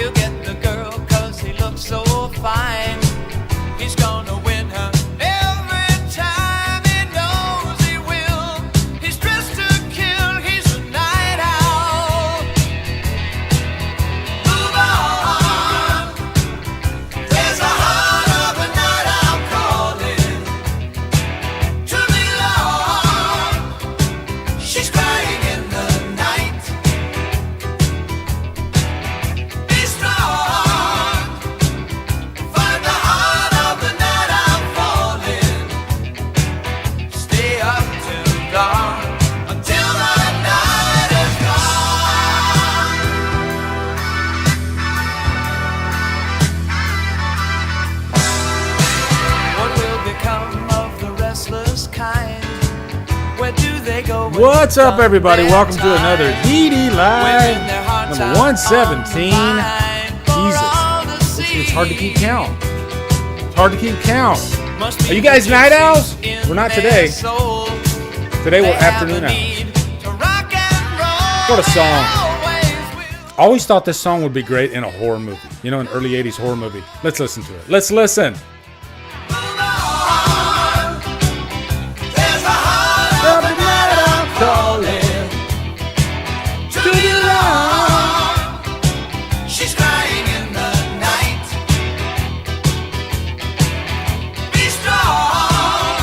He'll get the girl 'cause he looks so fine. He's gonna win her every time. He knows he will. He's dressed to kill. He's a night owl. Move on. There's a heart of a night owl calling to belong. She's crying in the night. Be strong. Find the heart of the night owl falling. Stay up till dawn, until the night is gone. What will become of the restless kind? Where do they go? when What's it's up, done everybody? their Welcome to another time? DDLive, Women, their hearts number are 117. on the line for all to Jesus, it's hard to keep see. count. It's hard to keep count. Must be Are you guys the night gypsies owls? in We're not their today. soul. Today we're They have afternoon a owls. need to rock and roll. What a song. Always will. Always thought this song would be great in a horror movie. You know, an early 80s horror movie. Let's listen to it. Let's listen. Move on. There's a heart of a night owl calling to belong. She's crying in the night. Be strong.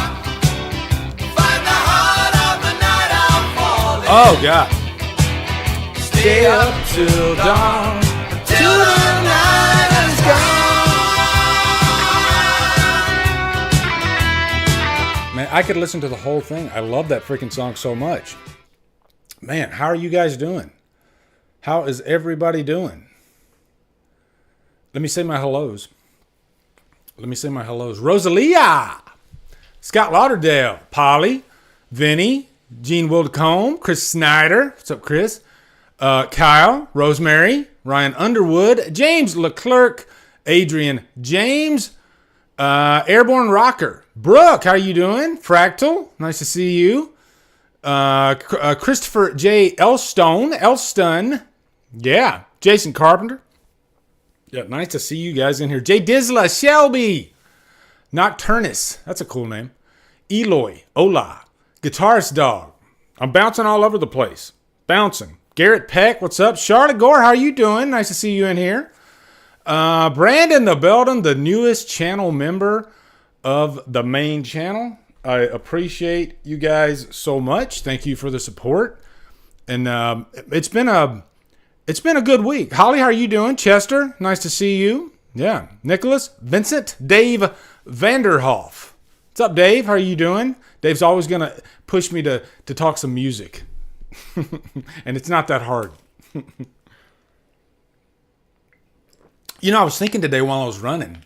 Find the heart of the night owl falling. Oh, God. Stay up till dawn, till the night is gone. Man, I could listen to the whole thing. I love that freaking song so much. Man, how are you guys doing? How is everybody doing? Let me say my hellos. Rosalia, Scott Lauderdale, Polly, Vinny, Gene Wildcombe, Chris Snyder. What's up, Chris? Kyle, Rosemary, Ryan Underwood, James Leclerc, Adrian James, Airborne Rocker, Brooke, how you doing? Fractal, nice to see you. Christopher J. Elston, yeah. Jason Carpenter, yeah, nice to see you guys in here. Jay Dizla, Shelby, Nocturnus, that's a cool name. Eloy, Ola, Guitarist Dog. I'm bouncing all over the place. Bouncing. Garrett Peck, what's up? Charlotte Gore, how are you doing? Nice to see you in here. Brandon the Belden, the newest channel member of the main channel. I appreciate you guys so much. Thank you for the support. And it's been a good week. Holly, how are you doing? Chester, nice to see you. Yeah. Nicholas, Vincent, Dave Vanderhoff. What's up, Dave? How are you doing? Dave's always going to push me to talk some music. And it's not that hard. You know, I was thinking today while I was running,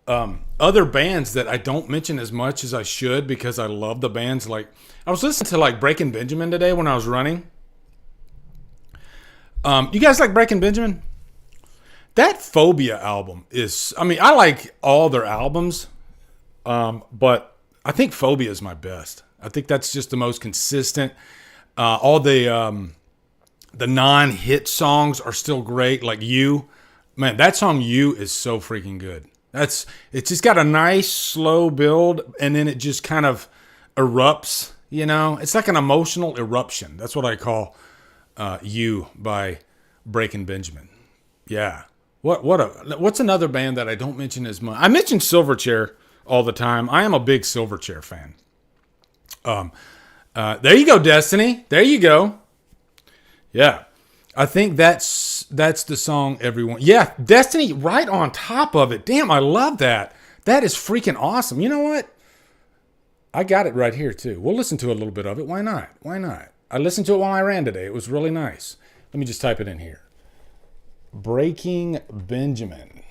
other bands that I don't mention as much as I should because I love the bands. Like, I was listening to like Breaking Benjamin today when I was running. You guys like Breaking Benjamin? That Phobia album is, I mean, I like all their albums, but I think Phobia is my best. I think that's just the most consistent. All the non-hit songs are still great. Like You, man, that song You is so freaking good. It's just got a nice slow build, and then it just kind of erupts. You know, it's like an emotional eruption. That's what I call You by Breaking Benjamin. Yeah. What's another band that I don't mention as much? I mention Silverchair all the time. I am a big Silverchair fan. There you go, Destiny. There you go. Yeah. I think that's the song everyone. Yeah, Destiny right on top of it. Damn, I love that. That is freaking awesome. You know what? I got it right here too. We'll listen to a little bit of it. Why not? Why not? I listened to it while I ran today. It was really nice. Let me just type it in here. Breaking Benjamin.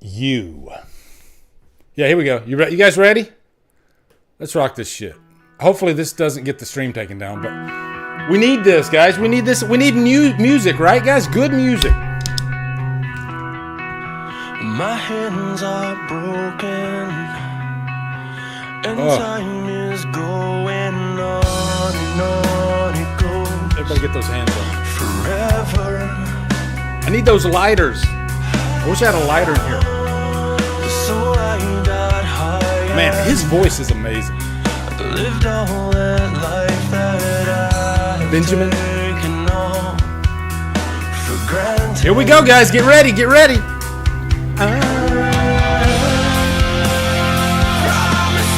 You. Yeah, here we go. You guys ready? Let's rock this shit. Hopefully this doesn't get the stream taken down, but we need this, guys. We need this. We need new music, right, guys? Good music. My hands are broken, and time is going on and on. Gotta get those hands on. forever. I need those lighters. I wish I had a lighter in here. So I got high. Man, his voice is amazing. Lived all that life that I Benjamin. taken all for granted. Here we go, guys. Get ready. Get ready. Promise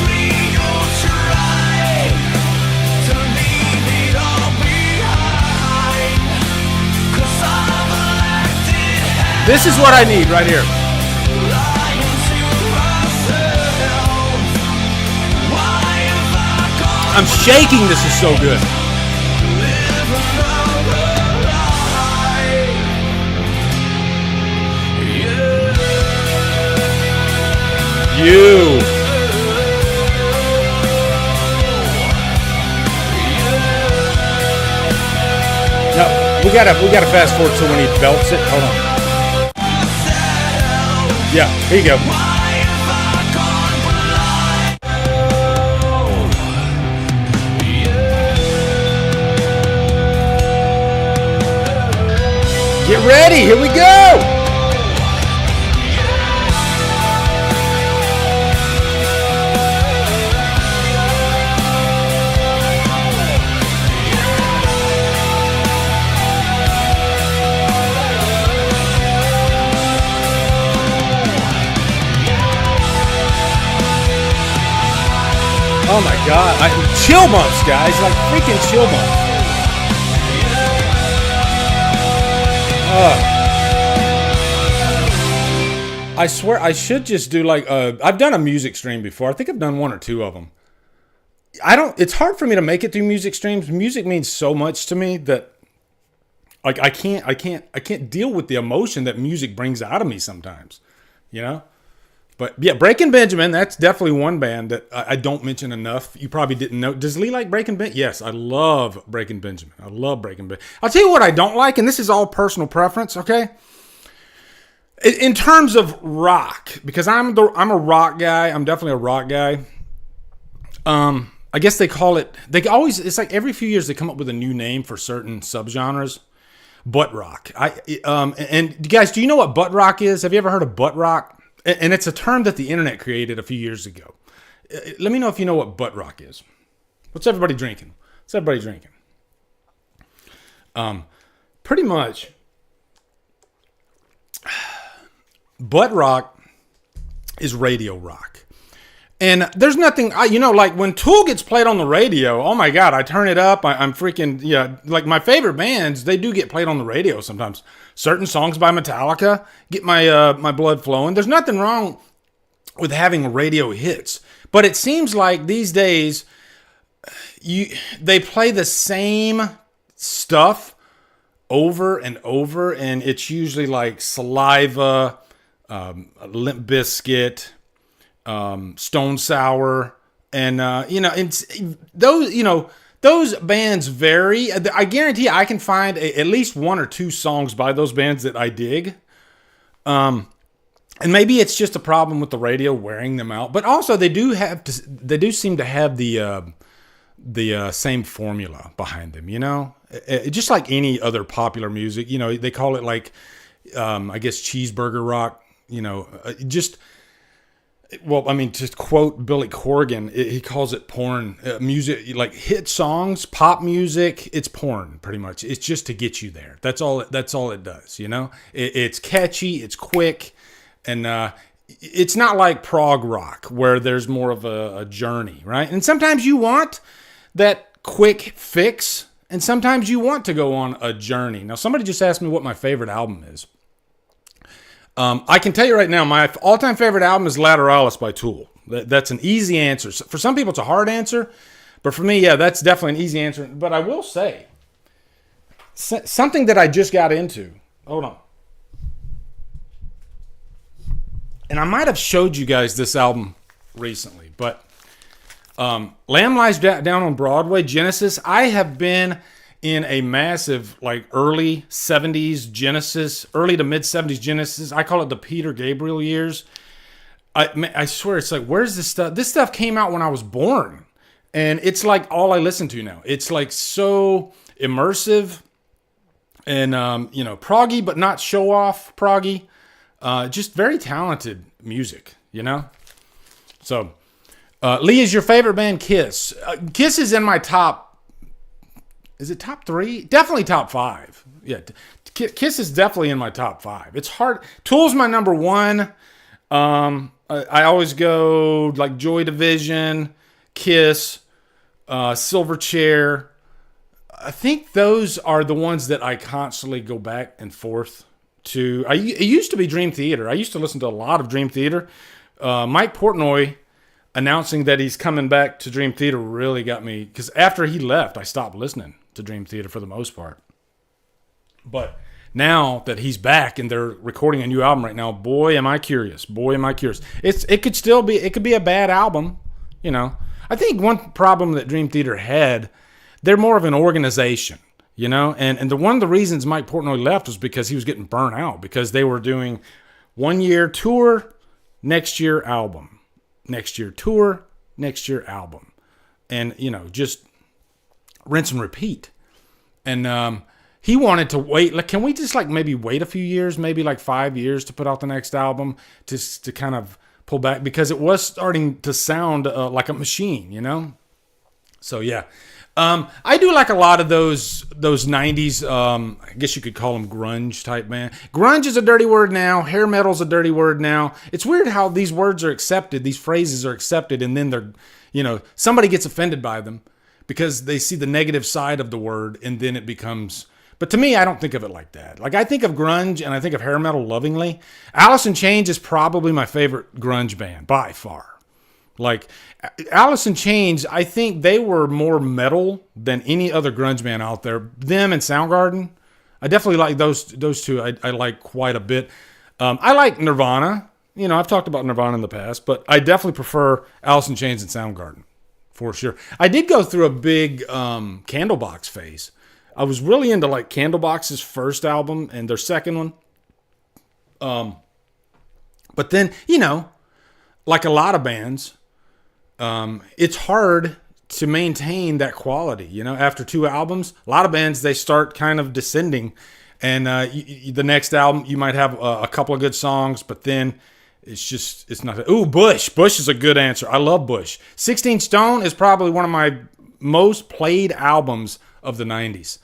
me you'll try to leave it all behind. 'Cause I've elected This is what I need right here. lying to myself. Why have I gone I'm shaking. This is so good. live another lie? You. No, we gotta fast forward to when he belts it. Hold on. Yeah, here you go. Get ready, here we go! Oh my god, chill bumps, guys, like freaking chill bumps. I swear I should just do like I've done a music stream before. I think I've done one or two of them. It's hard for me to make it through music streams. Music means so much to me that like I can't deal with the emotion that music brings out of me sometimes, you know? But yeah, Breaking Benjamin, that's definitely one band that I don't mention enough. You probably didn't know. Does Lee like Breaking Benjamin? Yes, I love Breaking Benjamin. I love Breaking Benjamin. I'll tell you what I don't like, and this is all personal preference, okay? In terms of rock, because I'm a rock guy. I'm definitely a rock guy. I guess they call it, it's like every few years they come up with a new name for certain subgenres. Butt rock. And guys, do you know what butt rock is? Have you ever heard of butt rock? And it's a term that the internet created a few years ago. Let me know if you know what butt rock is. What's everybody drinking? Pretty much, butt rock is radio rock. And there's nothing, like when Tool gets played on the radio, oh my God, I turn it up. I'm freaking, like my favorite bands, they do get played on the radio sometimes. Certain songs by Metallica get my blood flowing. There's nothing wrong with having radio hits. But it seems like these days, they play the same stuff over and over. And it's usually like Saliva, Limp Bizkit, Stone Sour, and it's those bands vary. I guarantee I can find at least one or two songs by those bands that I dig. And maybe it's just a problem with the radio wearing them out, but also they do seem to have the same formula behind them. Just like any other popular music. They call it like I guess cheeseburger rock. To quote Billy Corgan, he calls it porn music, like hit songs, pop music. It's porn, pretty much. It's just to get you there. That's all it does. It's catchy, it's quick, and it's not like prog rock where there's more of a journey, right? And sometimes you want that quick fix, and sometimes you want to go on a journey. Now, somebody just asked me what my favorite album is. I can tell you right now, my all-time favorite album is Lateralis by Tool. That's an easy answer. For some people, it's a hard answer. But for me, yeah, that's definitely an easy answer. But I will say, something that I just got into. Hold on. And I might have showed you guys this album recently. But Lamb Lies Down on Broadway, Genesis. I have been in a massive, like, early 70s Genesis, early to mid 70s Genesis. I call it the Peter Gabriel years. I swear, it's like, where's this stuff? This stuff came out when I was born. And it's like all I listen to now. It's like immersive and, proggy, but not show off proggy. Just very talented music, So, Lee, is your favorite band Kiss? Kiss is in my top. Is it top 3? Definitely top 5. Yeah, Kiss is definitely in my top 5. It's hard. Tool's my number 1. I always go like Joy Division, Kiss, Silverchair. I think those are the ones that I constantly go back and forth to. It used to be Dream Theater. I used to listen to a lot of Dream Theater. Mike Portnoy announcing that he's coming back to Dream Theater really got me, because after he left, I stopped listening to Dream Theater for the most part. But now that he's back and they're recording a new album right now, boy, am I curious. It could be a bad album, I think one problem that Dream Theater had, they're more of an organization, and one of the reasons Mike Portnoy left was because he was getting burnt out, because they were doing 1 year tour, next year album, next year tour, next year album, and just rinse and repeat. And he wanted to wait. Like, can we just maybe wait a few years, maybe 5 years to put out the next album, just to kind of pull back, because it was starting to sound like a machine, So yeah, I do like a lot of those 90s. I guess you could call them grunge type band. Grunge is a dirty word now. Hair metal's a dirty word now. It's weird how these words are accepted, these phrases are accepted, and then they're, somebody gets offended by them because they see the negative side of the word, and then it becomes. But to me, I don't think of it like that. I think of grunge and I think of hair metal lovingly. Alice in Chains is probably my favorite grunge band by far. Alice in Chains, I think they were more metal than any other grunge band out there. Them and Soundgarden, I definitely like those two. I like quite a bit. I like Nirvana. I've talked about Nirvana in the past, but I definitely prefer Alice in Chains and Soundgarden for sure. I did go through a big Candlebox phase. I was really into Candlebox's first album and their second one. But then, like a lot of bands, it's hard to maintain that quality. After 2 albums, a lot of bands, they start kind of descending. And the next album, you might have a couple of good songs, but then it's not. Ooh, Bush. Bush is a good answer. I love Bush. 16 Stone is probably one of my most played albums of the 90s.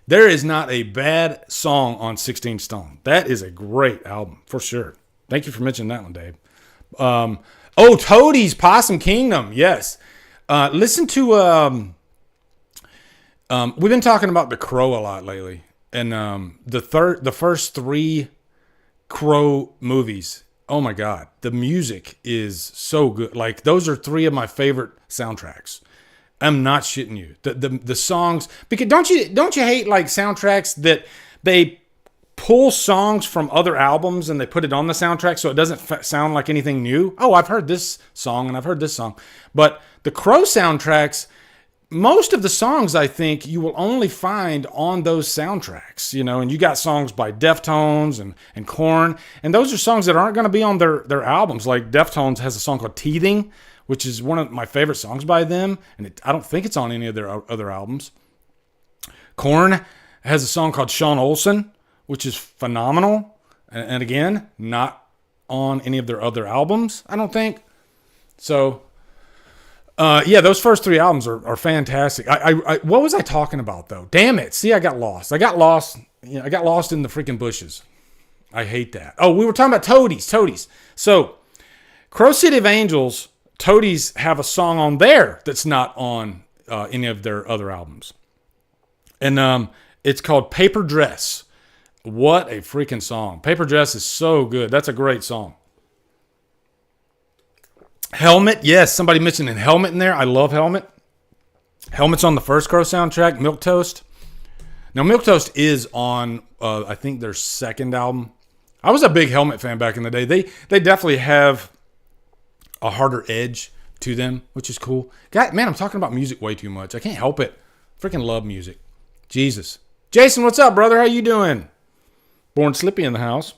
There is not a bad song on 16 Stone. That is a great album, for sure. Thank you for mentioning that one, Dave. Toadies, Possum Kingdom. Yes. Listen to... we've been talking about The Crow a lot lately. And the first 3 Crow movies, oh my God. The music is so good. Those are 3 of my favorite soundtracks. I'm not shitting you. The songs, because don't you hate soundtracks that they pull songs from other albums and they put it on the soundtrack so it doesn't sound like anything new? Oh, I've heard this song and I've heard this song. But the Crow soundtracks, most of the songs I think you will only find on those soundtracks, and you got songs by Deftones and Korn, and those are songs that aren't going to be on their albums. Like Deftones has a song called Teething, which is one of my favorite songs by them, and I don't think it's on any of their other albums. Korn has a song called Sean Olsen, which is phenomenal, and again, not on any of their other albums, I don't think. So, those first 3 albums are fantastic. What was I talking about, though? Damn it. See, I got lost. I got lost in the freaking bushes. I hate that. Oh, we were talking about Toadies. So, Crow City of Angels... Toadies have a song on there that's not on any of their other albums. And it's called Paper Dress. What a freaking song. Paper Dress is so good. That's a great song. Helmet. Yes, somebody mentioned Helmet in there. I love Helmet. Helmet's on the first Crow soundtrack, Milquetoast. Now, Milquetoast is on, I think, their second album. I was a big Helmet fan back in the day. They definitely have a harder edge to them, which is cool. God, man, I'm talking about music way too much. I can't help it. Freaking love music. Jesus. Jason, what's up, brother? How you doing? Born Slippy in the house.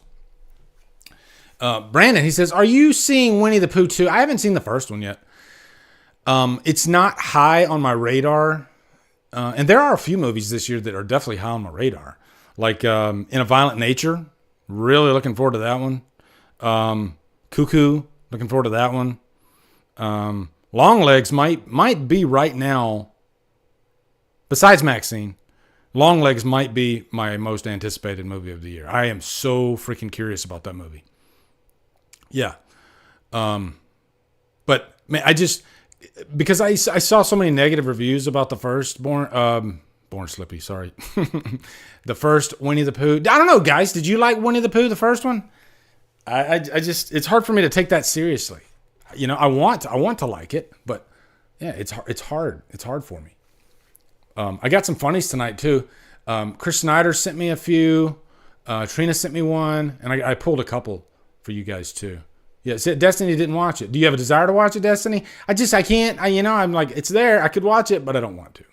Brandon, he says, are you seeing Winnie the Pooh 2? I haven't seen the first one yet. It's not high on my radar. And there are a few movies this year that are definitely high on my radar. Like In a Violent Nature, really looking forward to that one. Cuckoo, looking forward to that one. Longlegs might be right now, besides Maxine, Longlegs might be my most anticipated movie of the year. I am so freaking curious about that movie. Yeah. But man, because I saw so many negative reviews about the first Born Slippy, sorry. The first Winnie the Pooh. I don't know, guys. Did you like Winnie the Pooh, the first one? I it's hard for me to take that seriously. You know, I want to like it, but yeah, it's hard. It's hard for me. I got some funnies tonight too. Chris Snyder sent me a few. Trina sent me one, and I pulled a couple for you guys too. Yeah, Destiny didn't watch it. Do you have a desire to watch it, Destiny? I can't. I'm like, it's there. I could watch it, but I don't want to.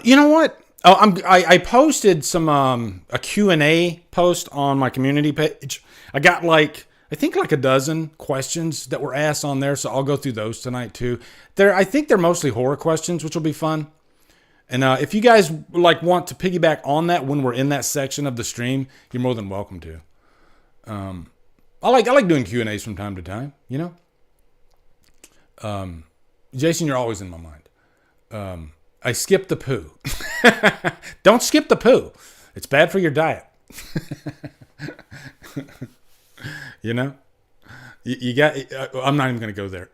You know what? Oh, I posted some a Q&A post on my community page. I got I think a dozen questions that were asked on there, so I'll go through those tonight too. I think they're mostly horror questions, which will be fun. And if you guys want to piggyback on that when we're in that section of the stream, you're more than welcome to. I like doing Q&As from time to time, you know. Jason, you're always in my mind. I skipped the poo. Don't skip the poo. It's bad for your diet. You know? You got. I'm not even going to go there.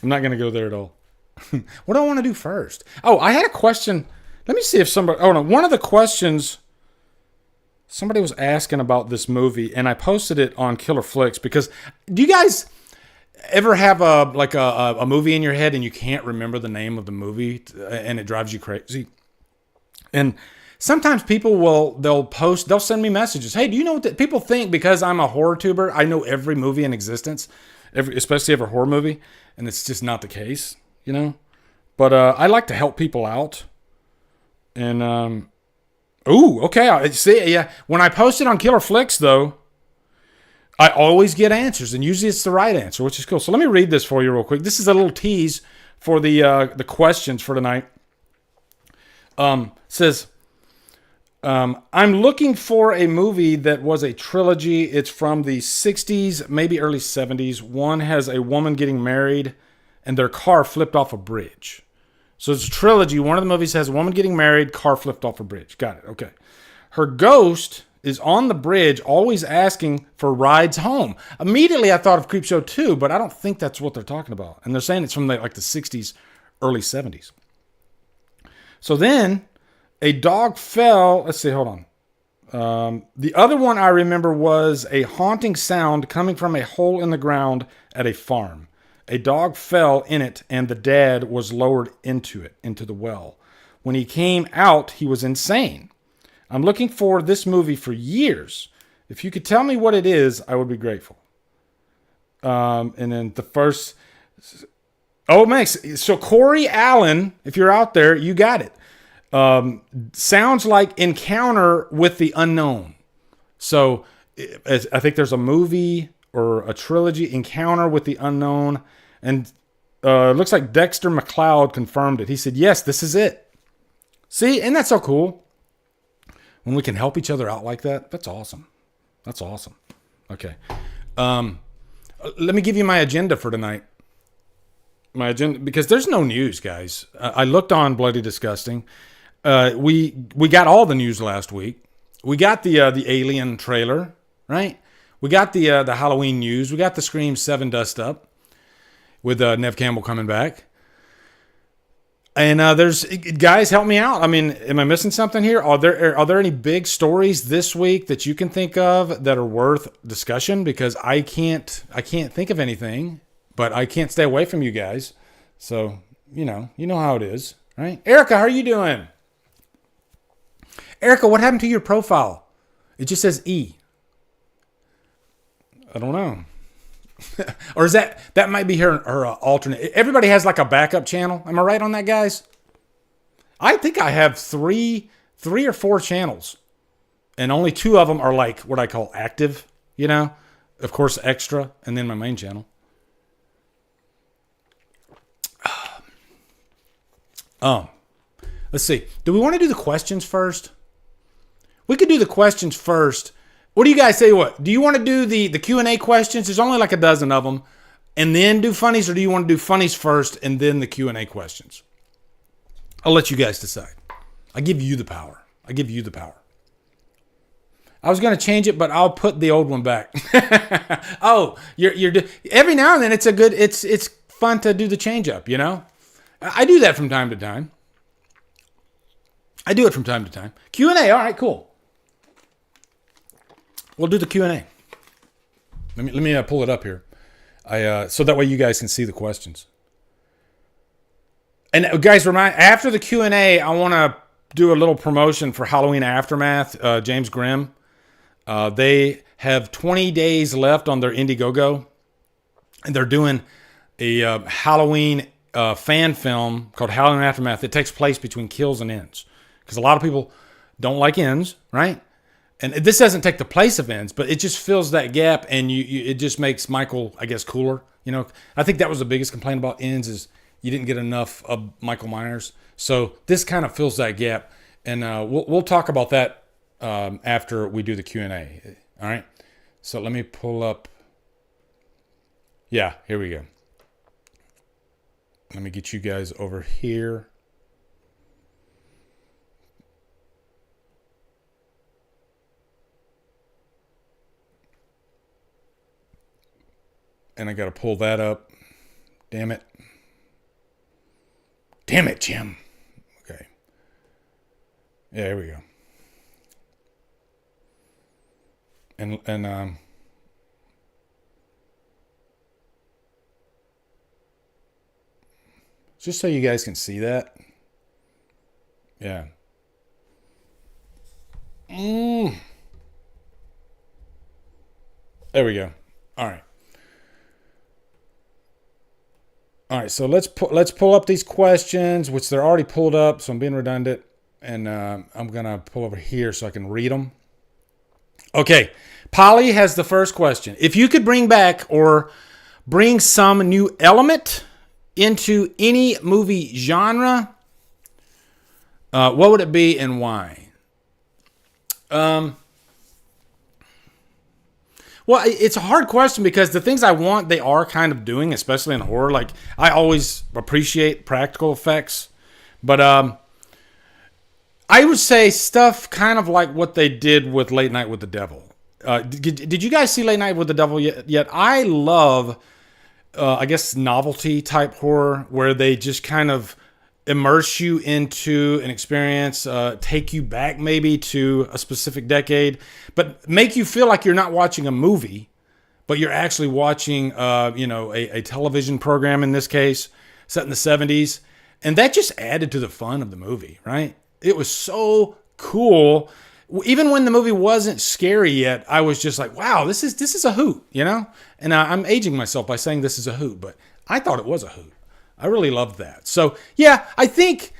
I'm not going to go there at all. What do I want to do first? Oh, I had a question. Let me see if somebody... Oh, no. One of the questions... Somebody was asking about this movie, and I posted it on Killer Flicks because... Do you guys ever have a movie in your head and you can't remember the name of the movie and it drives you crazy? And sometimes people they'll send me messages. Hey, do you know what people think because I'm a horror tuber? I know every movie in existence, especially every horror movie, and it's just not the case, you know? But I like to help people out. And, okay. See, yeah. When I post it on Killer Flicks, though, I always get answers, and usually it's the right answer, which is cool. So let me read this for you real quick. This is a little tease for the questions for tonight. Says, I'm looking for a movie that was a trilogy. It's from the 60s, maybe early 70s. One has a woman getting married, and their car flipped off a bridge. So it's a trilogy. One of the movies has a woman getting married, car flipped off a bridge. Got it. Okay. Her ghost is on the bridge, always asking for rides home. Immediately, I thought of Creepshow 2, but I don't think that's what they're talking about. And they're saying it's from the 60s, early 70s. So then, a dog fell. Let's see, hold on. The other one I remember was a haunting sound coming from a hole in the ground at a farm. A dog fell in it, and the dad was lowered into the well. When he came out, he was insane. I'm looking for this movie for years. If you could tell me what it is, I would be grateful. And then the first... Oh, Max. So Corey Allen, if you're out there, you got it. Sounds like Encounter with the Unknown. So I think there's a movie or a trilogy, Encounter with the Unknown. And it looks like Dexter McLeod confirmed it. He said, yes, this is it. See, and that's so cool. When we can help each other out like that, that's awesome. That's awesome. Okay. Let me give you my agenda for tonight. My agenda, because there's no news, guys. I looked on Bloody Disgusting. We got all the news last week. We got the Alien trailer, right? We got the Halloween news. We got the Scream 7 dust up with Nev Campbell coming back. And there's guys, help me out. I mean, am I missing something here? Are there any big stories this week that you can think of that are worth discussion? Because I can't think of anything, but I can't stay away from you guys. So you know how it is, right? Erica, how are you doing? Erica, what happened to your profile? It just says E. I don't know. Or is that might be her alternate. Everybody has like a backup channel. Am I right on that, guys? I think I have three or four channels, and only two of them are like what I call active. You know, of course, Xtra, and then my main channel. Let's see. Do we want to do the questions first? We could do the questions first. What do you guys say? What do you want to do? The Q&A questions? There's only like a dozen of them, and then do funnies, or do you want to do funnies first and then the Q&A questions? I'll let you guys decide. I give you the power. I was going to change it, but I'll put the old one back. Oh, you're every now and then it's fun to do the change up, you know? I do that from time to time. Q&A, all right, cool. We'll do the Q&A. Let me pull it up here. So that way you guys can see the questions. And guys, after the Q&A, I want to do a little promotion for Halloween Aftermath, James Grimm. They have 20 days left on their Indiegogo, and they're doing a Halloween fan film called Halloween Aftermath. It takes place between kills and ends, because a lot of people don't like ends, right? And this doesn't take the place of ends, but it just fills that gap, and it just makes Michael, I guess, cooler. You know, I think that was the biggest complaint about ends is you didn't get enough of Michael Myers. So this kind of fills that gap, and we'll talk about that after we do the Q&A. All right. So let me pull up. Yeah, here we go. Let me get you guys over here. And I got to pull that up. Damn it, Jim. Okay. Yeah, here we go. And just so you guys can see that. Yeah. There we go. All right. So let's pull up these questions, which they're already pulled up, so I'm being redundant. And I'm going to pull over here so I can read them. Okay, Polly has the first question. If you could bring back or bring some new element into any movie genre, what would it be and why? Well, it's a hard question because the things I want, they are kind of doing, especially in horror. Like, I always appreciate practical effects, but I would say stuff kind of like what they did with Late Night with the Devil. Did you guys see Late Night with the Devil yet? I love, I guess, novelty type horror where they just kind of immerse you into an experience, take you back maybe to a specific decade, but make you feel like you're not watching a movie, but you're actually watching, a television program in this case, set in the 70s. And that just added to the fun of the movie, right? It was so cool. Even when the movie wasn't scary yet, I was just like, wow, this is a hoot, you know? And I'm aging myself by saying this is a hoot, but I thought it was a hoot. I really loved that. So, yeah, I think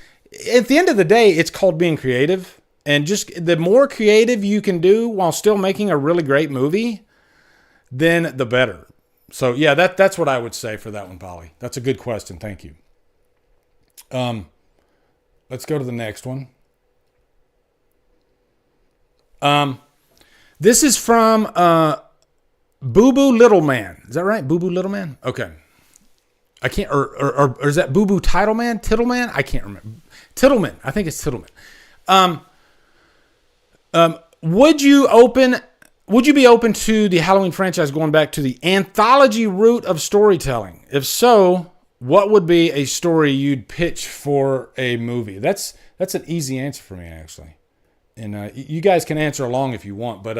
at the end of the day, it's called being creative. And just the more creative you can do while still making a really great movie, then the better. So, yeah, that's what I would say for that one, Polly. That's a good question. Thank you. Let's go to the next one. This is from Boo Boo Little Man. Is that right? Boo Boo Little Man? Okay. I can't, or is that Boo Boo Tittleman? Tittleman? I can't remember. Tittleman. I think it's Tittleman. Would you be open to the Halloween franchise going back to the anthology route of storytelling? If so, what would be a story you'd pitch for a movie? That's an easy answer for me, actually. And you guys can answer along if you want. But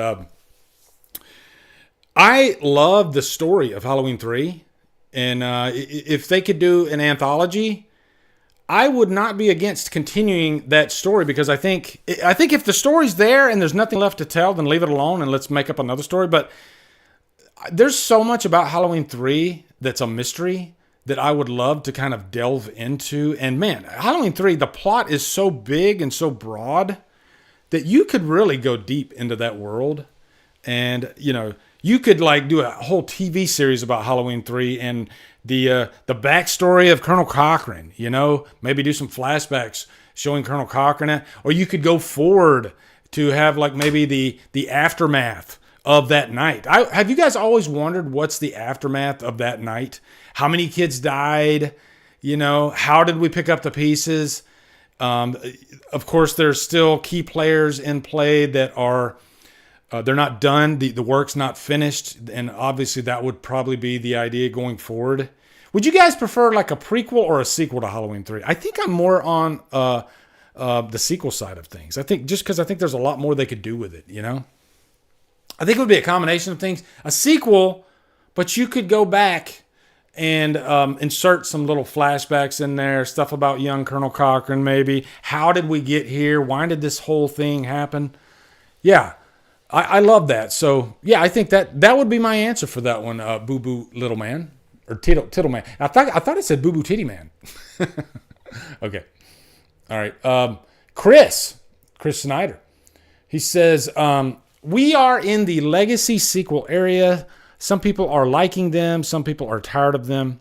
I love the story of Halloween 3. And if they could do an anthology, I would not be against continuing that story, because I think if the story's there and there's nothing left to tell, then leave it alone and let's make up another story. But there's so much about Halloween 3 that's a mystery that I would love to kind of delve into. And man, Halloween 3, the plot is so big and so broad that you could really go deep into that world. And, You could like do a whole TV series about Halloween 3 and the backstory of Colonel Cochran, you know, maybe do some flashbacks showing Colonel Cochran, or you could go forward to have like maybe the aftermath of that night. Have you guys always wondered what's the aftermath of that night? How many kids died? You know, how did we pick up the pieces? Of course, there's still key players in play that are they're not done. The work's not finished, and obviously that would probably be the idea going forward. Would you guys prefer like a prequel or a sequel to Halloween 3? I think I'm more on the sequel side of things. I think just because I think there's a lot more they could do with it, you know? I think it would be a combination of things. A sequel, but you could go back and insert some little flashbacks in there, stuff about young Colonel Cochran maybe. How did we get here? Why did this whole thing happen? Yeah, I love that. So, yeah, I think that would be my answer for that one, Boo Boo Little Man. Or Tittle Man. I thought it said Boo Boo Titty Man. Okay. All right. Chris Snyder. He says, we are in the legacy sequel area. Some people are liking them. Some people are tired of them.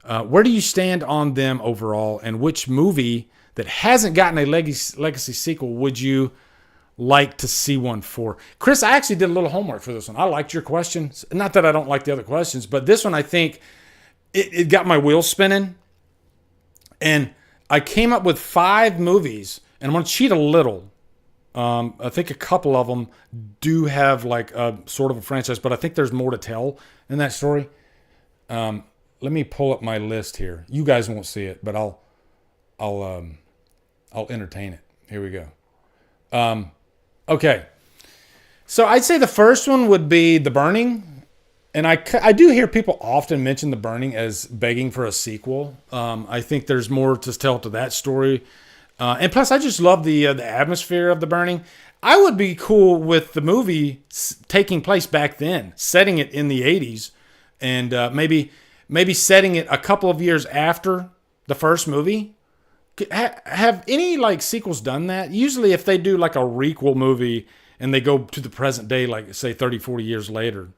Where do you stand on them overall? And which movie that hasn't gotten a legacy sequel would you like to see one for? Chris, I actually did a little homework for this one. I liked your questions. Not that I don't like the other questions, but this one I think it got my wheels spinning. And I came up with 5 movies, and I'm going to cheat a little. I think a couple of them do have like a sort of a franchise, but I think there's more to tell in that story. Let me pull up my list here. You guys won't see it, but I'll entertain it. Here we go. Okay. So I'd say the first one would be The Burning. And I do hear people often mention The Burning as begging for a sequel. I think there's more to tell to that story. And plus, I just love the atmosphere of The Burning. I would be cool with the movie taking place back then, setting it in the 80s, and maybe setting it a couple of years after the first movie. Have any like sequels done that? Usually if they do like a requel movie and they go to the present day, like say 30, 40 years later,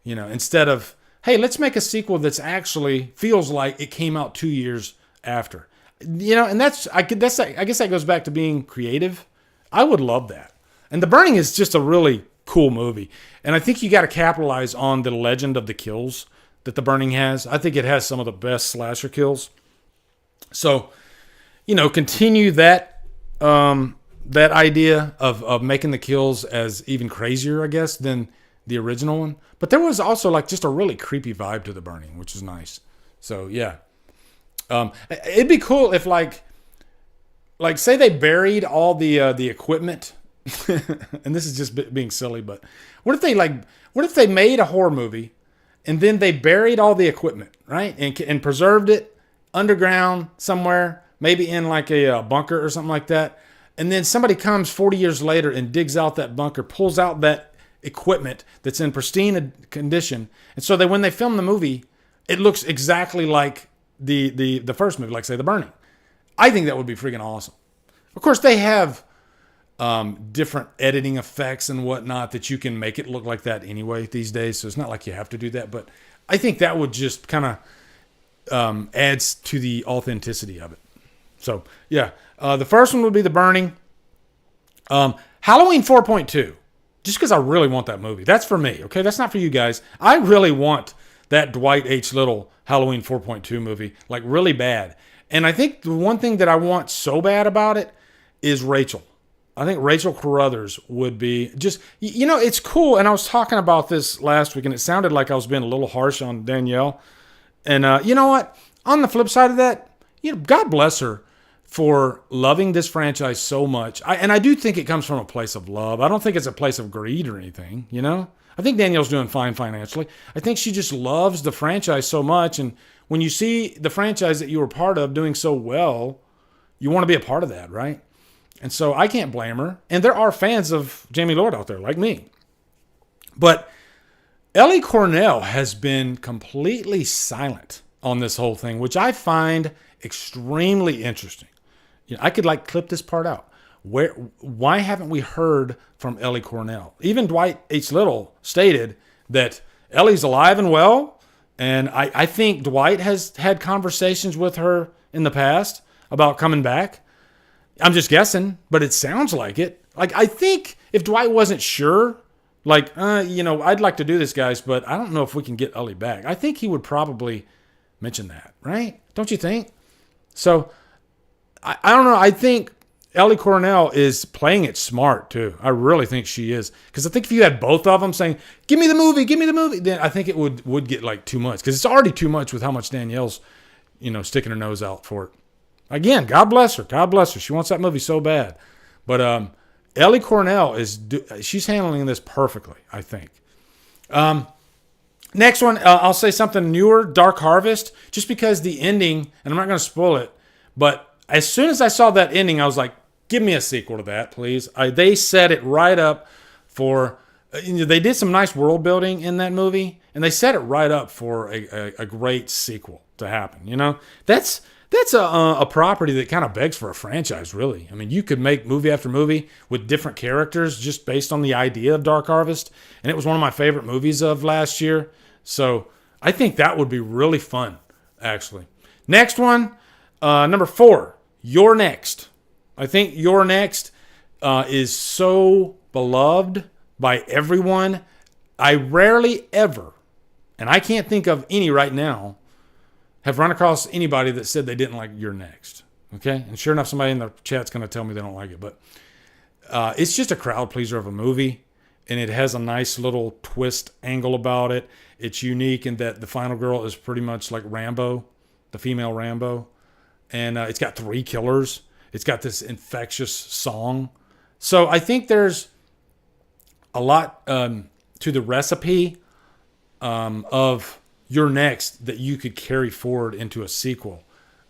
you know, instead of, hey, let's make a sequel that's actually feels like it came out 2 years after. You know, and I guess that goes back to being creative. I would love that. And The Burning is just a really cool movie. And I think you got to capitalize on the legend of the kills that The Burning has. I think it has some of the best slasher kills. So, you know, continue that idea of making the kills as even crazier, I guess, than the original one. But there was also like just a really creepy vibe to The Burning, which is nice. So, yeah. It'd be cool if like say they buried all the equipment, and this is just being silly, but what if they made a horror movie and then they buried all the equipment, right? And preserved it underground somewhere, maybe in like a bunker or something like that. And then somebody comes 40 years later and digs out that bunker, pulls out that equipment that's in pristine condition. And so when they film the movie, it looks exactly like the first movie, like say The Burning. I think that would be freaking awesome. Of course, they have different editing effects and whatnot that you can make it look like that anyway these days. So it's not like you have to do that. But I think that would just kind of adds to the authenticity of it. So, yeah. The first one would be The Burning. Halloween 4.2. Just because I really want that movie. That's for me, okay? That's not for you guys. I really want that Dwight H. Little Halloween 4.2 movie, like really bad. And I think the one thing that I want so bad about it is Rachel. I think Rachel Carruthers would be just, you know, it's cool. And I was talking about this last week and it sounded like I was being a little harsh on Danielle. And you know what? On the flip side of that, you know, God bless her for loving this franchise so much. And I do think it comes from a place of love. I don't think it's a place of greed or anything, you know? I think Danielle's doing fine financially. I think she just loves the franchise so much. And when you see the franchise that you were part of doing so well, you want to be a part of that, right? And so I can't blame her. And there are fans of Jamie Lloyd out there like me. But Ellie Cornell has been completely silent on this whole thing, which I find extremely interesting. You know, I could like clip this part out. Why haven't we heard from Ellie Cornell? Even Dwight H. Little stated, that Ellie's alive and well. And I think Dwight has had conversations with her in the past about coming back. I'm just guessing, but it sounds like it. Like, I think if Dwight wasn't sure, like, I'd like to do this, guys, but I don't know if we can get Ellie back. I think he would probably mention that, right? Don't you think? So, I don't know. I think Ellie Cornell is playing it smart, too. I really think she is. Because I think if you had both of them saying, give me the movie, then I think it would get, like, too much. Because it's already too much with how much Danielle's, sticking her nose out for it. Again, God bless her. God bless her. She wants that movie so bad. But Ellie Cornell she's handling this perfectly, I think. Next one, I'll say something newer, Dark Harvest. Just because the ending, and I'm not going to spoil it, but as soon as I saw that ending, I was like, give me a sequel to that, please. They set it right up for... they did some nice world building in that movie, and they set it right up for a great sequel to happen. That's a property that kind of begs for a franchise, really. I mean, you could make movie after movie with different characters just based on the idea of Dark Harvest. And it was one of my favorite movies of last year. So I think that would be really fun, actually. Next one, number 4, You're Next. I think You're Next is so beloved by everyone. I rarely ever, and I can't think of any right now, have run across anybody that said they didn't like You're Next. Okay? And sure enough, somebody in the chat's going to tell me they don't like it. But it's just a crowd pleaser of a movie. And it has a nice little twist angle about it. It's unique in that the final girl is pretty much like Rambo, the female Rambo. And it's got 3 killers. It's got this infectious song. So I think there's a lot to the recipe of You're Next that you could carry forward into a sequel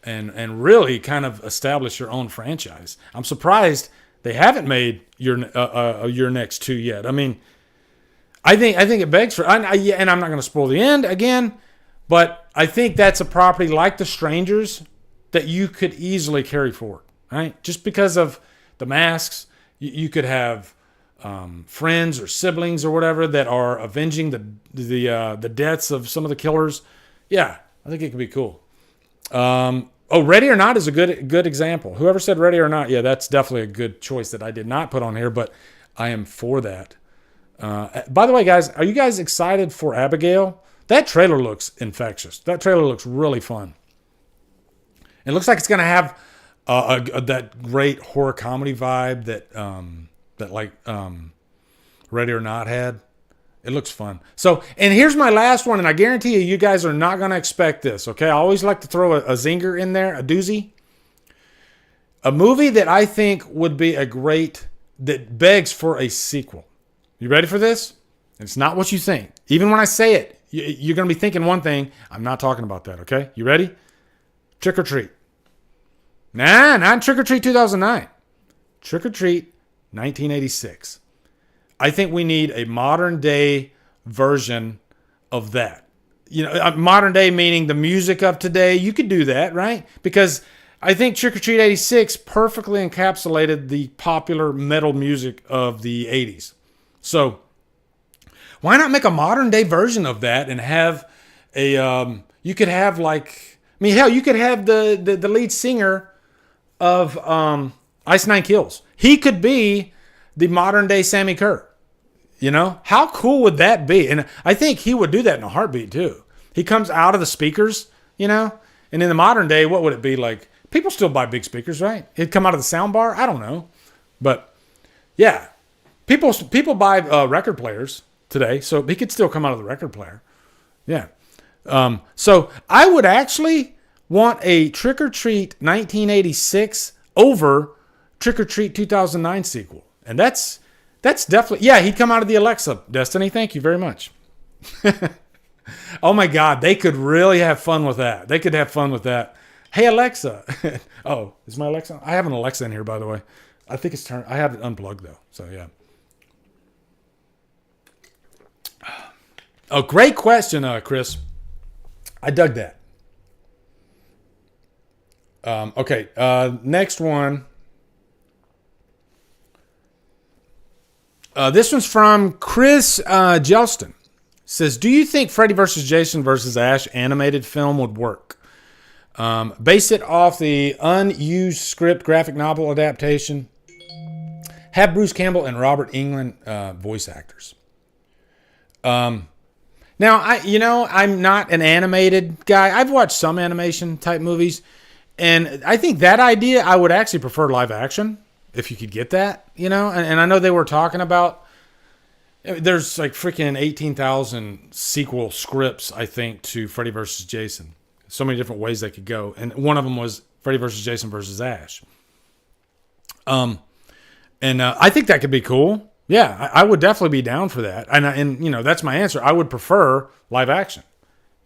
and really kind of establish your own franchise. I'm surprised they haven't made You're Next 2 yet. I mean, I think it begs for, and I'm not going to spoil the end again, but I think that's a property like The Strangers that you could easily carry forward, right? Just because of the masks, you could have friends or siblings or whatever that are avenging the deaths of some of the killers. Yeah, I think it could be cool. Ready or Not is a good example. Whoever said Ready or Not, yeah, that's definitely a good choice that I did not put on here, but I am for that. By the way, guys, are you guys excited for Abigail? That trailer looks infectious. That trailer looks really fun. It looks like it's going to have that great horror comedy vibe that Ready or Not had. It looks fun. So, and here's my last one, and I guarantee you guys are not going to expect this, okay? I always like to throw a zinger in there, a doozy. A movie that I think would be that begs for a sequel. You ready for this? It's not what you think. Even when I say it, you're going to be thinking one thing. I'm not talking about that, okay? You ready? Trick or Treat. Nah, not Trick or Treat 2009. Trick or Treat 1986. I think we need a modern day version of that. Modern day meaning the music of today. You could do that, right? Because I think Trick or Treat 86 perfectly encapsulated the popular metal music of the 80s. So why not make a modern day version of that and have you could have you could have the lead singer of Ice Nine Kills. He could be the modern day Sammy Kerr. How cool would that be? And I think he would do that in a heartbeat too. He comes out of the speakers, and in the modern day, what would it be like? People still buy big speakers, right? It'd come out of the sound bar. I don't know. But yeah, people buy record players today. So he could still come out of the record player. Yeah. So I would actually want a Trick or Treat 1986 over Trick or Treat 2009 sequel. And that's definitely, yeah, he'd come out of the Alexa. Destiny, thank you very much. Oh my God, they could really have fun with that. They could have fun with that. Hey, Alexa. Oh, is my Alexa? I have an Alexa in here, by the way. I think it's turned. I have it unplugged, though. So, yeah. Oh, great question, Chris. I dug that. Okay, next one. This one's from Chris Jelston. says, do you think Freddy vs. Jason vs. Ash animated film would work? Base it off the unused script graphic novel adaptation. Have Bruce Campbell and Robert Englund voice actors. Now, I'm not an animated guy. I've watched some animation type movies, and I think that idea, I would actually prefer live action if you could get that, And I know they were talking about, there's like freaking 18,000 sequel scripts, I think, to Freddy vs. Jason. So many different ways they could go, and one of them was Freddy vs. Jason vs. Ash. I think that could be cool. Yeah, I would definitely be down for that. And that's my answer. I would prefer live action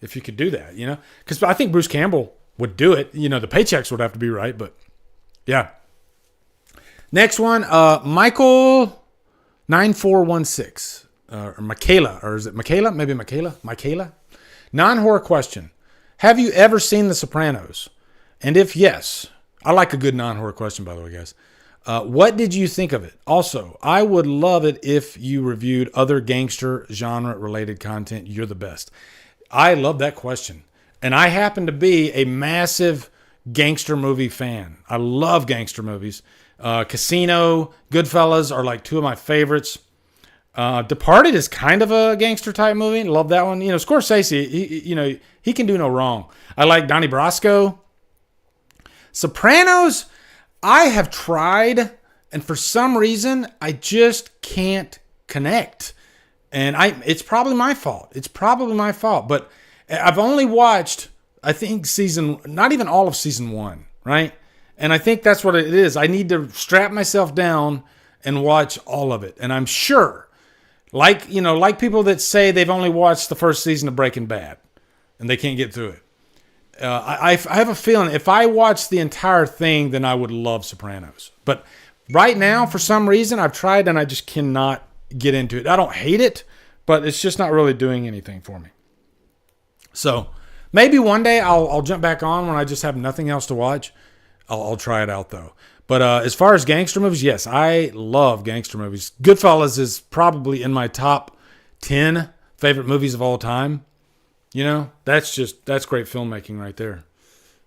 if you could do that, Because I think Bruce Campbell would do it. The paychecks would have to be right, but yeah. Next one, Michael 9416 or Michaela, or is it Michaela? Maybe Michaela. Non-horror question. Have you ever seen The Sopranos? And if yes, I like a good non-horror question, by the way, guys. What did you think of it? Also, I would love it if you reviewed other gangster genre-related content. You're the best. I love that question. And I happen to be a massive gangster movie fan. I love gangster movies. Casino, Goodfellas are like two of my favorites. Departed is kind of a gangster type movie. Love that one. Scorsese, he can do no wrong. I like Donnie Brasco. Sopranos, I have tried, and for some reason, I just can't connect. And it's probably my fault. But I've only watched, I think, not even all of season 1, right? And I think that's what it is. I need to strap myself down and watch all of it. And I'm sure, like people that say they've only watched the first season of Breaking Bad and they can't get through it. I have a feeling if I watched the entire thing, then I would love Sopranos. But right now, for some reason, I've tried and I just cannot get into it. I don't hate it, but it's just not really doing anything for me. So maybe one day I'll jump back on when I just have nothing else to watch. I'll try it out, though. But as far as gangster movies, yes, I love gangster movies. Goodfellas is probably in my top 10 favorite movies of all time. That's great filmmaking right there.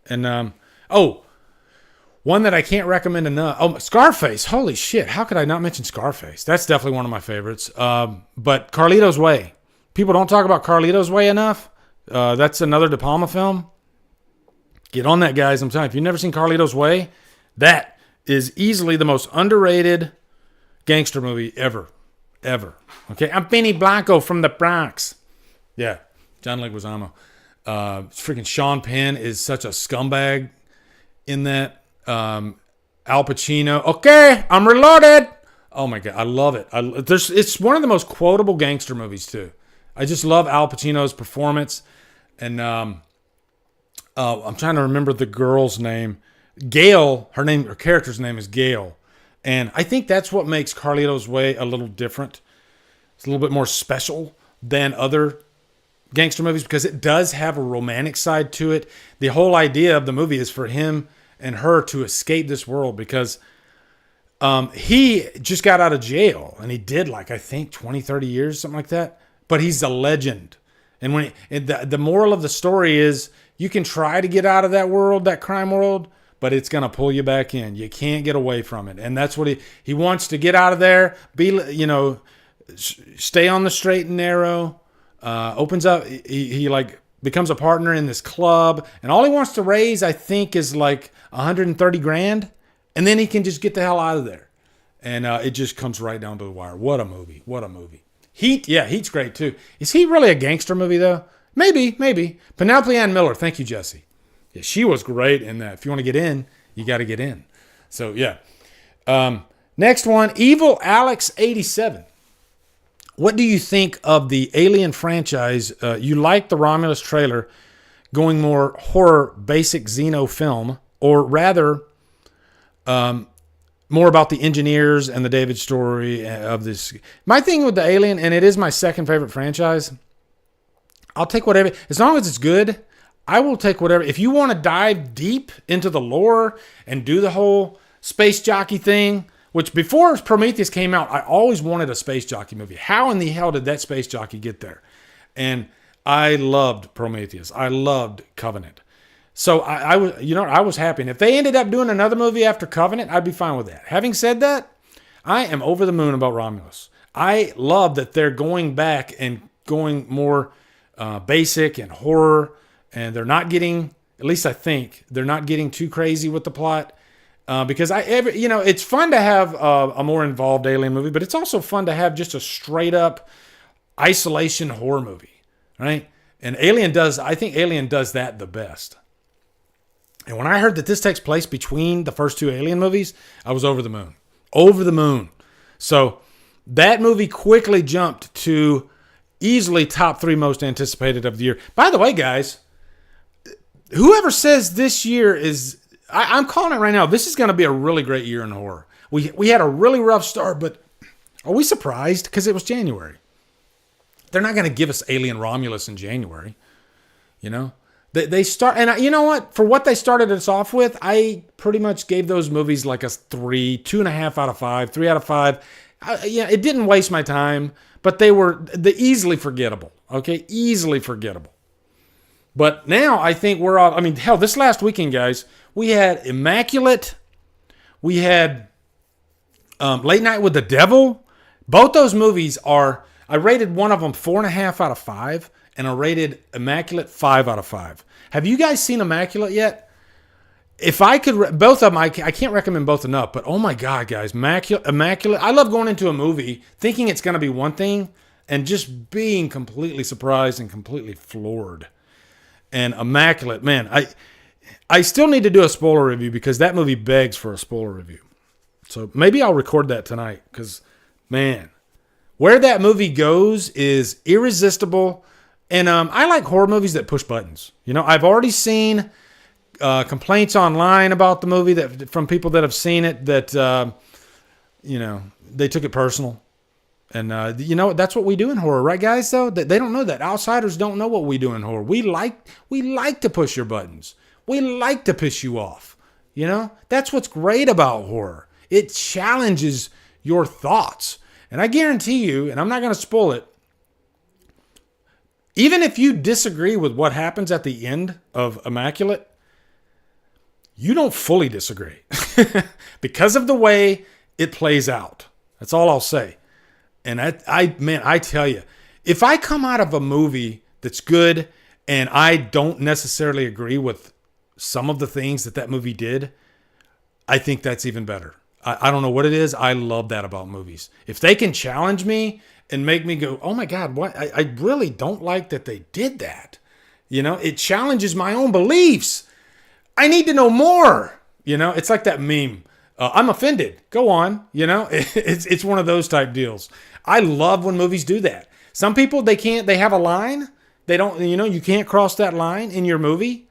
And, one that I can't recommend enough. Oh, Scarface. Holy shit. How could I not mention Scarface? That's definitely one of my favorites. But Carlito's Way. People don't talk about Carlito's Way enough. That's another De Palma film. Get on that, guys. I'm telling you, if you've never seen Carlito's Way, that is easily the most underrated gangster movie ever. Okay, I'm Benny Blanco from the Bronx. Yeah, John Leguizamo. Freaking Sean Penn is such a scumbag in that. Al Pacino. Okay, I'm reloaded. Oh my God, I love it. It's one of the most quotable gangster movies too. I just love Al Pacino's performance. And I'm trying to remember the girl's name. Gail, her character's name is Gail. And I think that's what makes Carlito's Way a little different. It's a little bit more special than other gangster movies because it does have a romantic side to it. The whole idea of the movie is for him and her to escape this world because he just got out of jail and he did I think 20, 30 years, something like that. But he's a legend. And the moral of the story is you can try to get out of that world, that crime world, but it's going to pull you back in. You can't get away from it. And that's what he wants to get out of there, stay on the straight and narrow, opens up, he becomes a partner in this club, and all he wants to raise, I think, is $130,000, and then he can just get the hell out of there. And it just comes right down to the wire. What a movie. Heat, yeah, Heat's great too. Is Heat really a gangster movie though? Maybe. Penelope Ann Miller, thank you, Jesse. Yeah, she was great in that. If you want to get in, you got to get in. So yeah. Next one, Evil Alex 87. What do you think of the Alien franchise? You like the Romulus trailer going more horror, basic Xeno film, or rather more about the engineers and the David story of this. My thing with the Alien, and it is my second favorite franchise, I'll take whatever. As long as it's good, I will take whatever. If you want to dive deep into the lore and do the whole space jockey thing, which before Prometheus came out, I always wanted a space jockey movie. How in the hell did that space jockey get there? And I loved Prometheus. I loved Covenant. So I was happy. And if they ended up doing another movie after Covenant, I'd be fine with that. Having said that, I am over the moon about Romulus. I love that they're going back and going more basic and horror, and they're not getting, at least I think, they're not getting too crazy with the plot. Because it's fun to have a more involved alien movie, but it's also fun to have just a straight up isolation horror movie, right? And I think Alien does that the best. And when I heard that this takes place between the first two Alien movies, I was over the moon. Over the moon. So that movie quickly jumped to easily top 3 most anticipated of the year. By the way, guys, whoever says this year is, I'm calling it right now, this is going to be a really great year in horror. We had a really rough start, but are we surprised? Because it was January. They're not going to give us Alien Romulus in January. You know? They start, and you know what? For what they started us off with, I pretty much gave those movies like a 3, 2.5 out of 5, 3 out of 5. It didn't waste my time, but they were easily forgettable. Okay? Easily forgettable. But now I think we're all, hell, this last weekend, guys, we had Immaculate. We had Late Night with the Devil. Both those movies I rated one of them 4.5 out of 5, and I rated Immaculate 5 out of 5. Have you guys seen Immaculate yet? If I could, both of them, I can't recommend both enough, but oh my God, guys, Immaculate. I love going into a movie thinking it's going to be one thing and just being completely surprised and completely floored. And Immaculate, man, I still need to do a spoiler review because that movie begs for a spoiler review. So maybe I'll record that tonight because, man, where that movie goes is irresistible. And I like horror movies that push buttons. You know, I've already seen complaints online about the movie from people that have seen it that, they took it personal. And, that's what we do in horror, right, guys, though? They don't know that. Outsiders don't know what we do in horror. We like to push your buttons. We like to piss you off. You know? That's what's great about horror. It challenges your thoughts. And I guarantee you, and I'm not going to spoil it, even if you disagree with what happens at the end of Immaculate, you don't fully disagree because of the way it plays out. That's all I'll say. And I tell you, if I come out of a movie that's good and I don't necessarily agree with some of the things that movie did, I think that's even better. I don't know what it is. I love that about movies. If they can challenge me and make me go, oh my God, what? I really don't like that they did that. You know, it challenges my own beliefs. I need to know more. You know, it's like that meme. I'm offended. Go on. You know, it's one of those type deals. I love when movies do that. Some people, they have a line. They don't, you can't cross that line in your movie.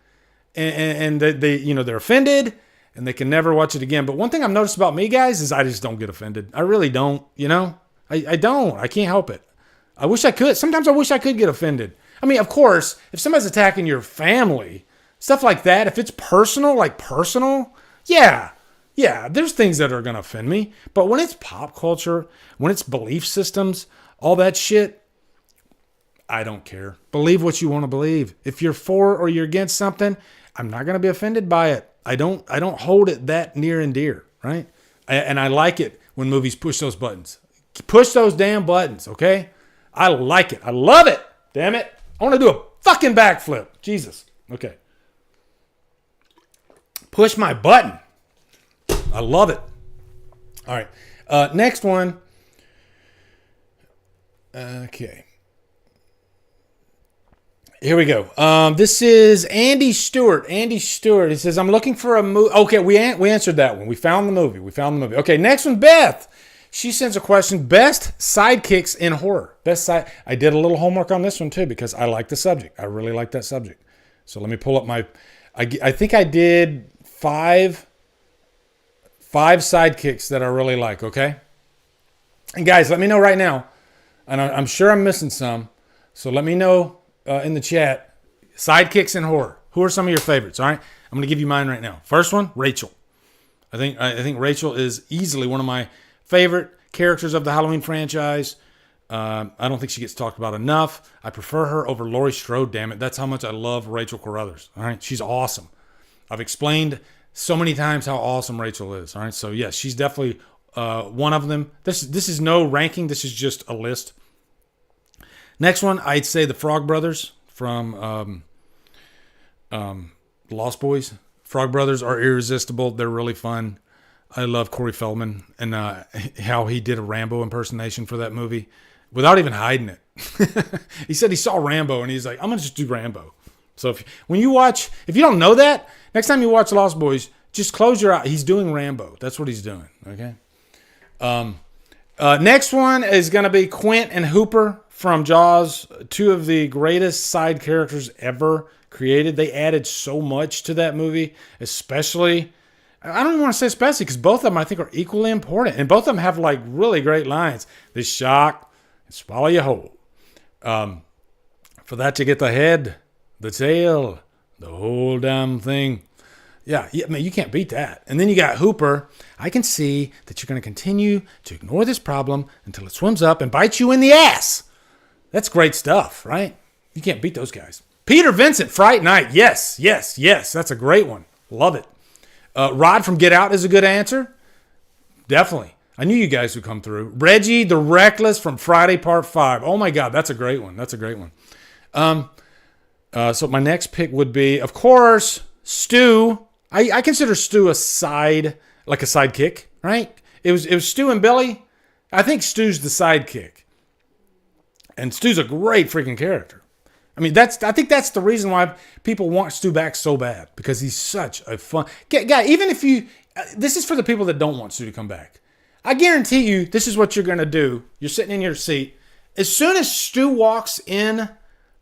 And they're offended and they can never watch it again. But one thing I've noticed about me, guys, is I just don't get offended. I really don't, I don't. I can't help it. I wish I could. Sometimes I wish I could get offended. I mean, of course, if somebody's attacking your family, stuff like that, if it's personal, yeah, there's things that are going to offend me. But when it's pop culture, when it's belief systems, all that shit, I don't care. Believe what you want to believe. If you're for or you're against something, I'm not going to be offended by it. I don't hold it that near and dear, right? And I like it when movies push those buttons. Push those damn buttons, okay? I like it. I love it. Damn it. I want to do a fucking backflip. Jesus. Okay. Push my button. I love it. All right. Next one. Okay. Here we go. This is Andy Stewart. He says, I'm looking for a movie. Okay, we answered that one. We found the movie. Okay, next one, Beth. She sends a question. Best sidekicks in horror. I did a little homework on this one too because I like the subject. I really like that subject. So let me pull up I think I did five sidekicks that I really like, okay? And guys, let me know right now. And I'm sure I'm missing some. So let me know in the chat. Sidekicks in horror. Who are some of your favorites, all right? I'm going to give you mine right now. First one, Rachel. I think Rachel is easily one of my favorite characters of the Halloween franchise. I don't think she gets talked about enough. I prefer her over Laurie Strode, damn it. That's how much I love Rachel Carruthers. All right, she's awesome. I've explained so many times how awesome Rachel is. All right, so yes, she's definitely one of them. This is no ranking. This is just a list. Next one, I'd say the Frog Brothers from Lost Boys. Frog Brothers are irresistible. They're really fun. I love Corey Feldman and how he did a Rambo impersonation for that movie without even hiding it. He said he saw Rambo and he's like, I'm going to just do Rambo. So if you don't know that, next time you watch Lost Boys, just close your eye. He's doing Rambo. That's what he's doing. Okay. Next one is going to be Quint and Hooper from Jaws, two of the greatest side characters ever created. They added so much to that movie, especially, I don't even want to say especially, because both of them I think are equally important, and both of them have like really great lines. They shock and swallow you whole. For that you get the head, the tail, the whole damn thing. Yeah, I mean, you can't beat that. And then you got Hooper. I can see that you're going to continue to ignore this problem until it swims up and bites you in the ass. That's great stuff, right? You can't beat those guys. Peter Vincent, Fright Night. Yes. That's a great one. Love it. Rod from Get Out is a good answer. Definitely. I knew you guys would come through. Reggie the Reckless from Friday Part 5. Oh my God, that's a great one. So my next pick would be, of course, Stu. I consider Stu a sidekick, right? It was Stu and Billy. I think Stu's the sidekick. And Stu's a great freaking character. I mean, I think that's the reason why people want Stu back so bad, because he's such a fun guy. Even if this is for the people that don't want Stu to come back. I guarantee you, this is what you're going to do. You're sitting in your seat. As soon as Stu walks in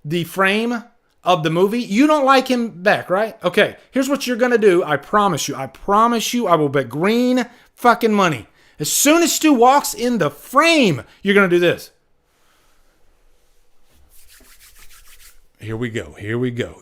the frame of the movie, you don't like him back, right? Okay, here's what you're going to do. I promise you, I will bet green fucking money. As soon as Stu walks in the frame, you're going to do this. Here we go.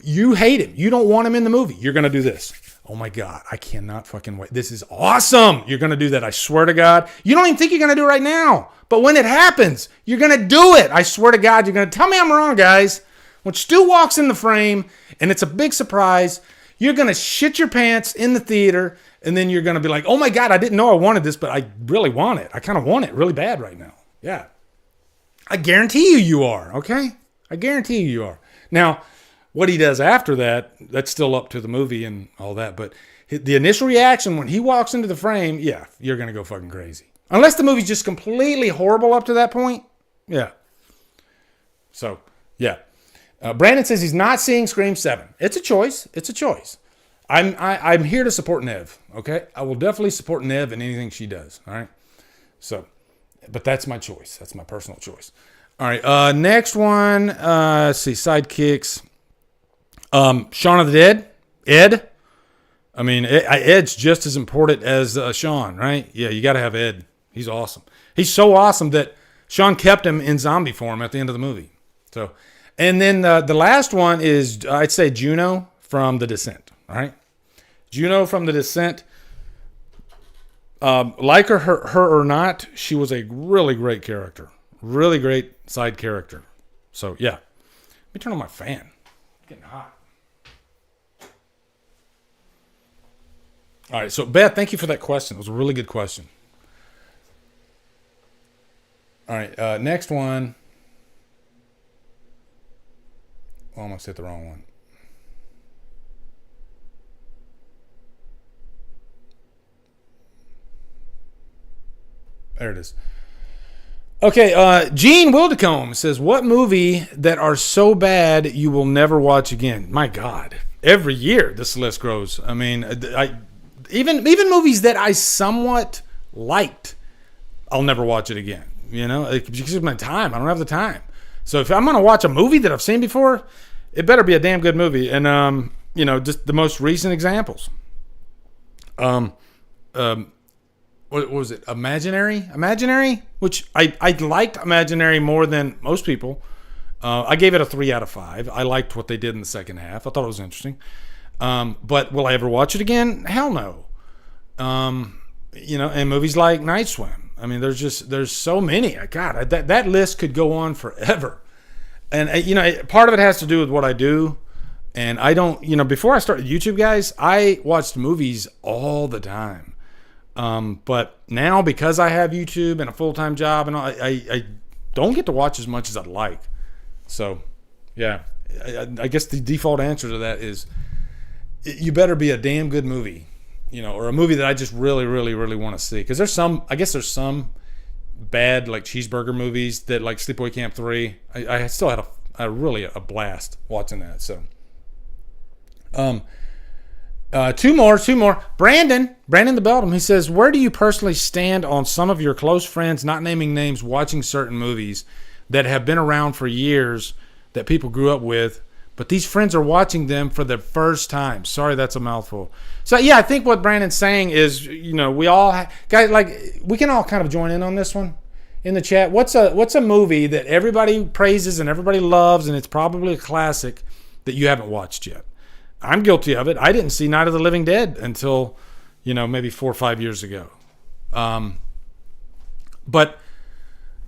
You hate him. You don't want him in the movie. You're going to do this. Oh my God, I cannot fucking wait. This is awesome. You're going to do that. I swear to God. You don't even think you're going to do it right now. But when it happens, you're going to do it. I swear to God, you're going to tell me I'm wrong, guys. When Stu walks in the frame and it's a big surprise, you're going to shit your pants in the theater, and then you're going to be like, oh my God, I didn't know I wanted this, but I really want it. I kind of want it really bad right now. Yeah. I guarantee you are, okay? I guarantee you are. Now, what he does after that, that's still up to the movie and all that, but the initial reaction when he walks into the frame, yeah, you're going to go fucking crazy. Unless the movie's just completely horrible up to that point, yeah. So, yeah. Brandon says he's not seeing Scream 7. It's a choice. I'm here to support Nev, okay? I will definitely support Nev in anything she does, all right? So, but that's my choice. That's my personal choice. All right, next one, let's see, sidekicks. Shaun of the Dead, Ed. I mean, Ed's just as important as Shaun, right? Yeah, you got to have Ed. He's awesome. He's so awesome that Shaun kept him in zombie form at the end of the movie. So, and then the last one is, I'd say, Juno from The Descent, all right? Juno from The Descent. Like her or not, she was a really great character. Really great side character. So, yeah. Let me turn on my fan. It's getting hot. All right. So, Beth, thank you for that question. It was a really good question. All right. Next one. Oh, I almost hit the wrong one. There it is. Okay, Gene Wildecombe says, what movie that are so bad you will never watch again? My God, every year this list grows. I mean, even movies that I somewhat liked, I'll never watch it again. You know, because of my time. I don't have the time. So if I'm going to watch a movie that I've seen before, it better be a damn good movie. And, you know, just the most recent examples. What was it? Imaginary, which I liked Imaginary more than most people. I gave it a 3 out of 5. I liked what they did in the second half. I thought it was interesting. But will I ever watch it again? Hell no. You know, and movies like Night Swim. I mean, there's so many. God, that list could go on forever. And, you know, part of it has to do with what I do. And I don't, you know, before I started YouTube, guys, I watched movies all the time. But now, because I have YouTube and a full-time job, and I don't get to watch as much as I'd like. So, yeah, I guess the default answer to that is you better be a damn good movie, you know, or a movie that I just really, really, really want to see. Because there's some bad, like, cheeseburger movies that, like Sleepaway Camp 3. I still had a blast watching that. So, two more. Brandon the Belgium, he says, where do you personally stand on some of your close friends, not naming names, watching certain movies that have been around for years that people grew up with, but these friends are watching them for the first time? Sorry, that's a mouthful. So yeah, I think what Brandon's saying is, you know, we all guys, like, we can all kind of join in on this one in the chat. What's a movie that everybody praises and everybody loves, and it's probably a classic that you haven't watched yet? I'm guilty of it. I didn't see Night of the Living Dead until, you know, maybe 4 or 5 years ago. But,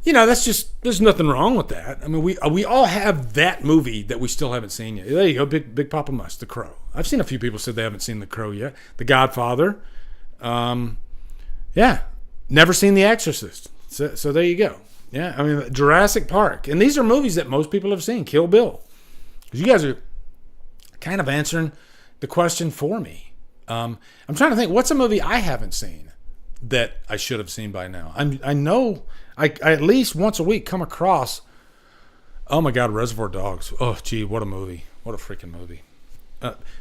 you know, there's nothing wrong with that. I mean, we all have that movie that we still haven't seen yet. There you go, Big Papa Musk, The Crow. I've seen a few people said they haven't seen The Crow yet. The Godfather. Yeah, never seen The Exorcist. So there you go. Yeah, I mean, Jurassic Park. And these are movies that most people have seen. Kill Bill. You guys are kind of answering the question for me. I'm trying to think, what's a movie I haven't seen that I should have seen by now? I know I at least once a week come across, oh my God, Reservoir Dogs. Oh, gee, what a movie. What a freaking movie.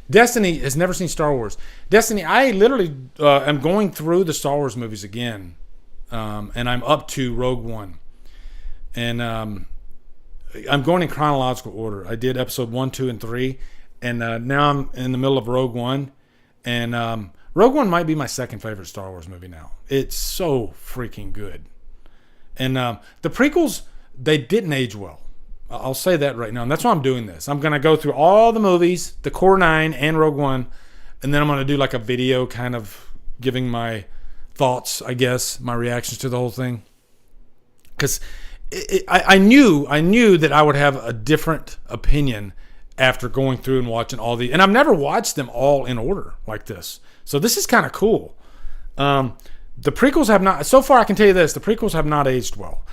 Destiny has never seen Star Wars. Destiny, I literally am going through the Star Wars movies again, and I'm up to Rogue One. And I'm going in chronological order. I did episode 1, 2, and 3. And now I'm in the middle of Rogue One. And Rogue One might be my second favorite Star Wars movie now. It's so freaking good. And the prequels, they didn't age well. I'll say that right now. And that's why I'm doing this. I'm going to go through all the movies, the core 9 and Rogue One. And then I'm going to do like a video kind of giving my thoughts, I guess, my reactions to the whole thing. Because I knew that I would have a different opinion after going through and watching all the, and I've never watched them all in order like this. So this is kind of cool. The prequels have not, so far I can tell you this, the prequels have not aged well.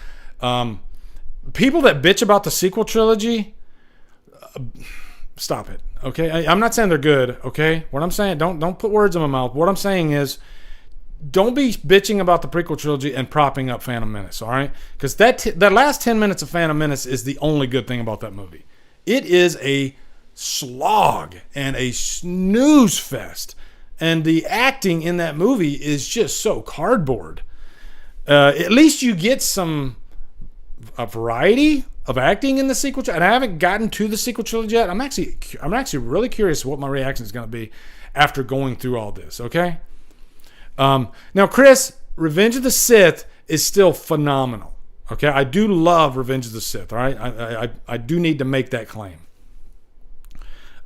People that bitch about the sequel trilogy, stop it. Okay. I'm not saying they're good. Okay. What I'm saying, don't put words in my mouth. What I'm saying is, don't be bitching about the prequel trilogy and propping up Phantom Menace. All right. Because that last 10 minutes of Phantom Menace is the only good thing about that movie. It is a slog and a snooze fest. And the acting in that movie is just so cardboard. At least you get a variety of acting in the sequel. And I haven't gotten to the sequel trilogy yet. I'm actually really curious what my reaction is going to be after going through all this. Okay. Now, Chris, Revenge of the Sith is still phenomenal. Okay, I do love Revenge of the Sith. All right, I do need to make that claim.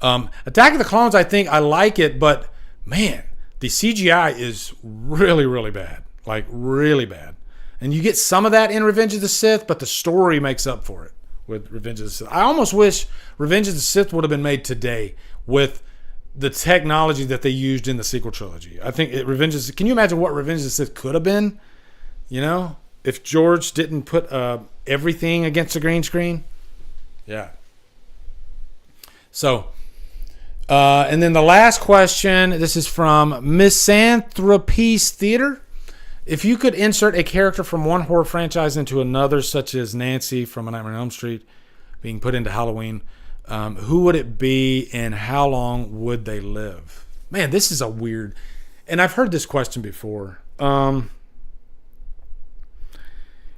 Attack of the Clones, I think I like it, but man, the CGI is really, really bad. Like really bad. And you get some of that in Revenge of the Sith, but the story makes up for it with Revenge of the Sith. I almost wish Revenge of the Sith would have been made today with the technology that they used in the sequel trilogy. I think can you imagine what Revenge of the Sith could have been? You know? If George didn't put everything against the green screen. Yeah. So, and then the last question, this is from Misanthropy's Theater. If you could insert a character from one horror franchise into another, such as Nancy from A Nightmare on Elm Street being put into Halloween, who would it be and how long would they live? Man, this is a weird, and I've heard this question before.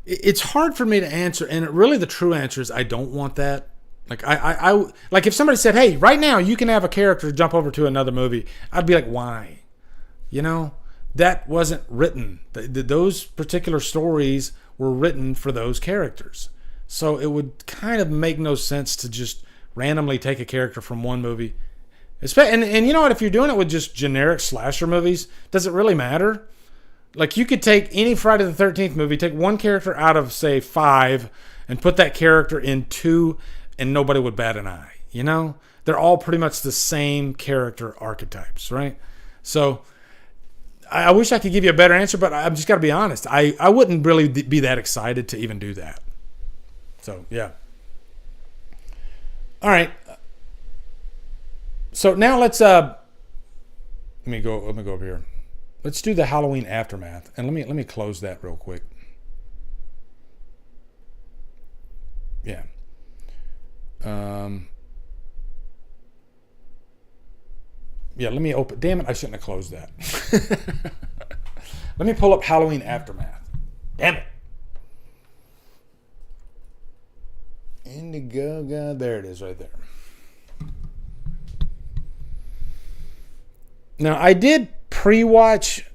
It's hard for me to answer, and really the true answer is I don't want that. Like I like if somebody said, "Hey, right now you can have a character jump over to another movie," I'd be like, "Why?" You know, that wasn't written. Those particular stories were written for those characters, so it would kind of make no sense to just randomly take a character from one movie. And you know what? If you're doing it with just generic slasher movies, does it really matter? Like, you could take any Friday the 13th movie, take one character out of, say, 5, and put that character in 2, and nobody would bat an eye. You know? They're all pretty much the same character archetypes, right? So, I wish I could give you a better answer, but I've just got to be honest. I wouldn't really be that excited to even do that. So, yeah. All right. So, now let's... Let me go over here. Let's do the Halloween Aftermath, and let me close that real quick. Yeah. Yeah, let me open. Damn it, I shouldn't have closed that. Let me pull up Halloween Aftermath. Damn it. Indiegogo. There it is right there. Now, I did pre-watch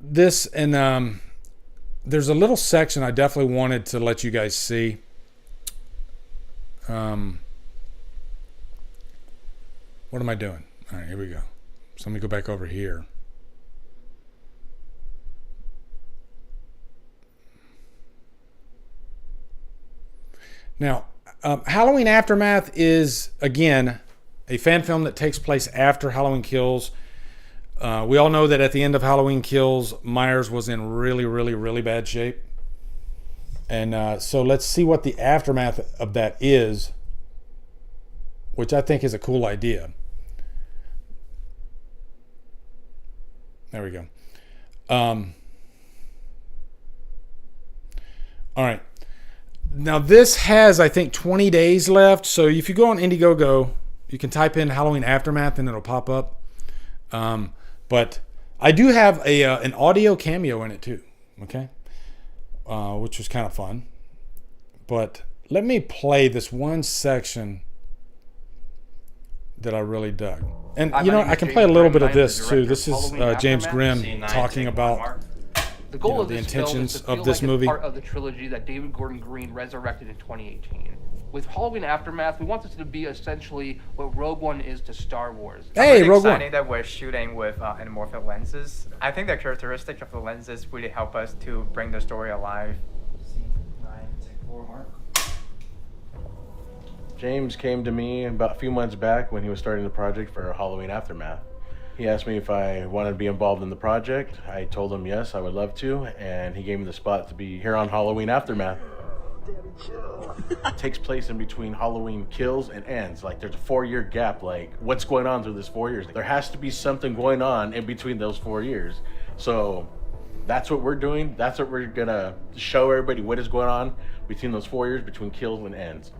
this, and there's a little section I definitely wanted to let you guys see. What am I doing? All right, here we go. So let me go back over here. Now, Halloween Aftermath is, again, a fan film that takes place after Halloween Kills. We all know that at the end of Halloween Kills, Myers was in really, really, really bad shape. And so let's see what the aftermath of that is, which I think is a cool idea. There we go. All right. Now this has, I think, 20 days left. So if you go on Indiegogo, you can type in Halloween Aftermath and it'll pop up. But I do have an audio cameo in it too. Okay. Which was kind of fun. But let me play this one section that I really dug. And, you know, I can play a little bit of this too. This is James Grimm talking about the goal of the this intentions film is to feel of this like movie. It's part of the trilogy that David Gordon Green resurrected in 2018. With Halloween Aftermath, we want this to be essentially what Rogue One is to Star Wars. Hey, It's Rogue One. exciting that we're shooting with anamorphic lenses. I think the characteristics of the lenses really help us to bring the story alive. James came to me about a few months back when he was starting the project for Halloween Aftermath. He asked me if I wanted to be involved in the project. I told him yes, I would love to, and he gave me the spot to be here on Halloween Aftermath. It takes place in between Halloween Kills and Ends. Like, there's a 4-year gap. Like, what's going on through this 4 years? There has to be something going on in between those 4 years. So that's what we're doing. That's what we're gonna show everybody, what is going on between those 4 years, between Kills and Ends.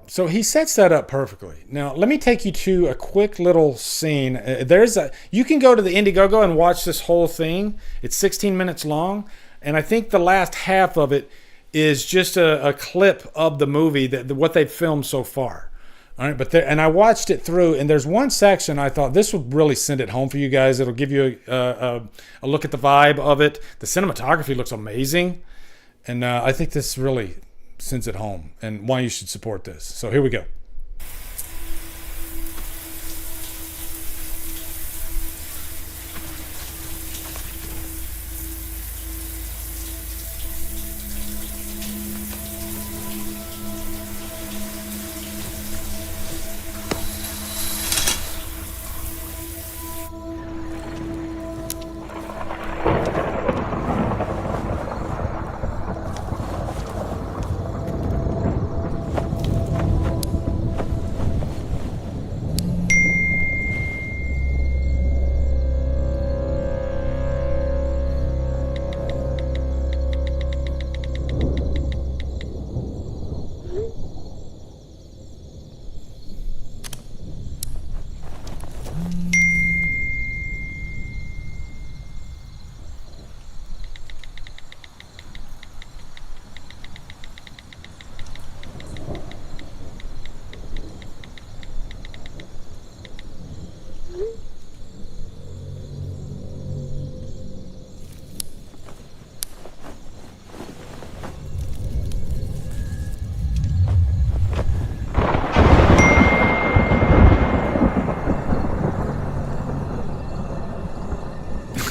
So he sets that up perfectly. Now, let me take you to a quick little scene. You can go to the Indiegogo and watch this whole thing. It's 16 minutes long, and I think the last half of it is just a clip of the movie, what they've filmed so far. All right, and I watched it through, and there's one section I thought this would really send it home for you guys. It'll give you a look at the vibe of it. The cinematography looks amazing, and I think this really sends it home and why you should support this. So here we go.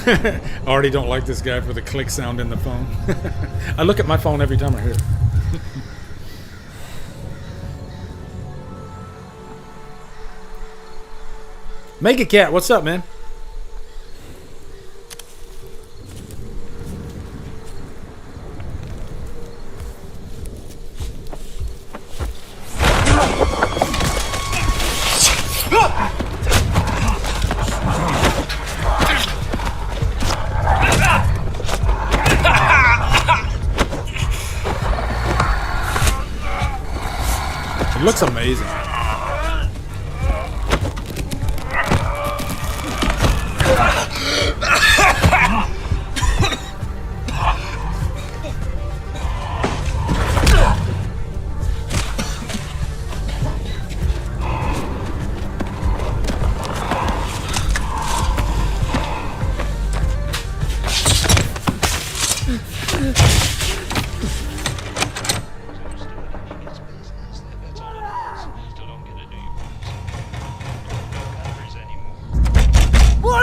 I already don't like this guy for the click sound in the phone. I look at my phone every time I hear it. Mega Cat, what's up, man? It looks amazing.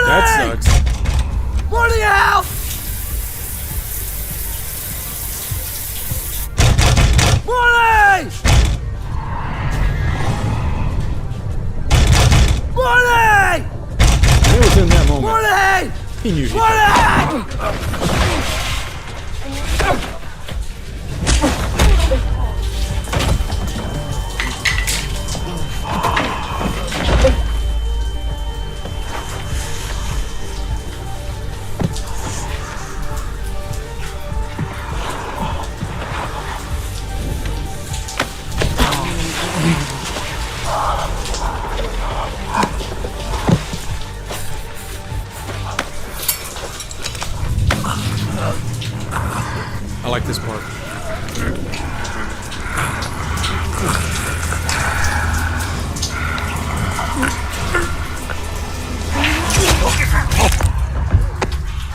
That sucks. Morty out! Morty! Morty! It was in that moment. Morty! He knew he I like this part.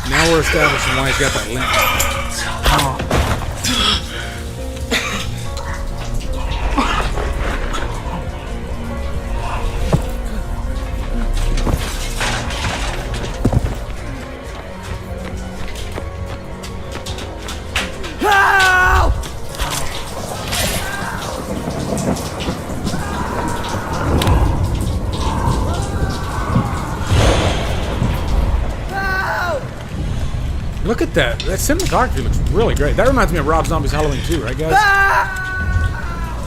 Now we're establishing why he's got that limp. Help! Help! Look at that. That cinematography looks really great. That reminds me of Rob Zombie's Halloween 2, right, guys?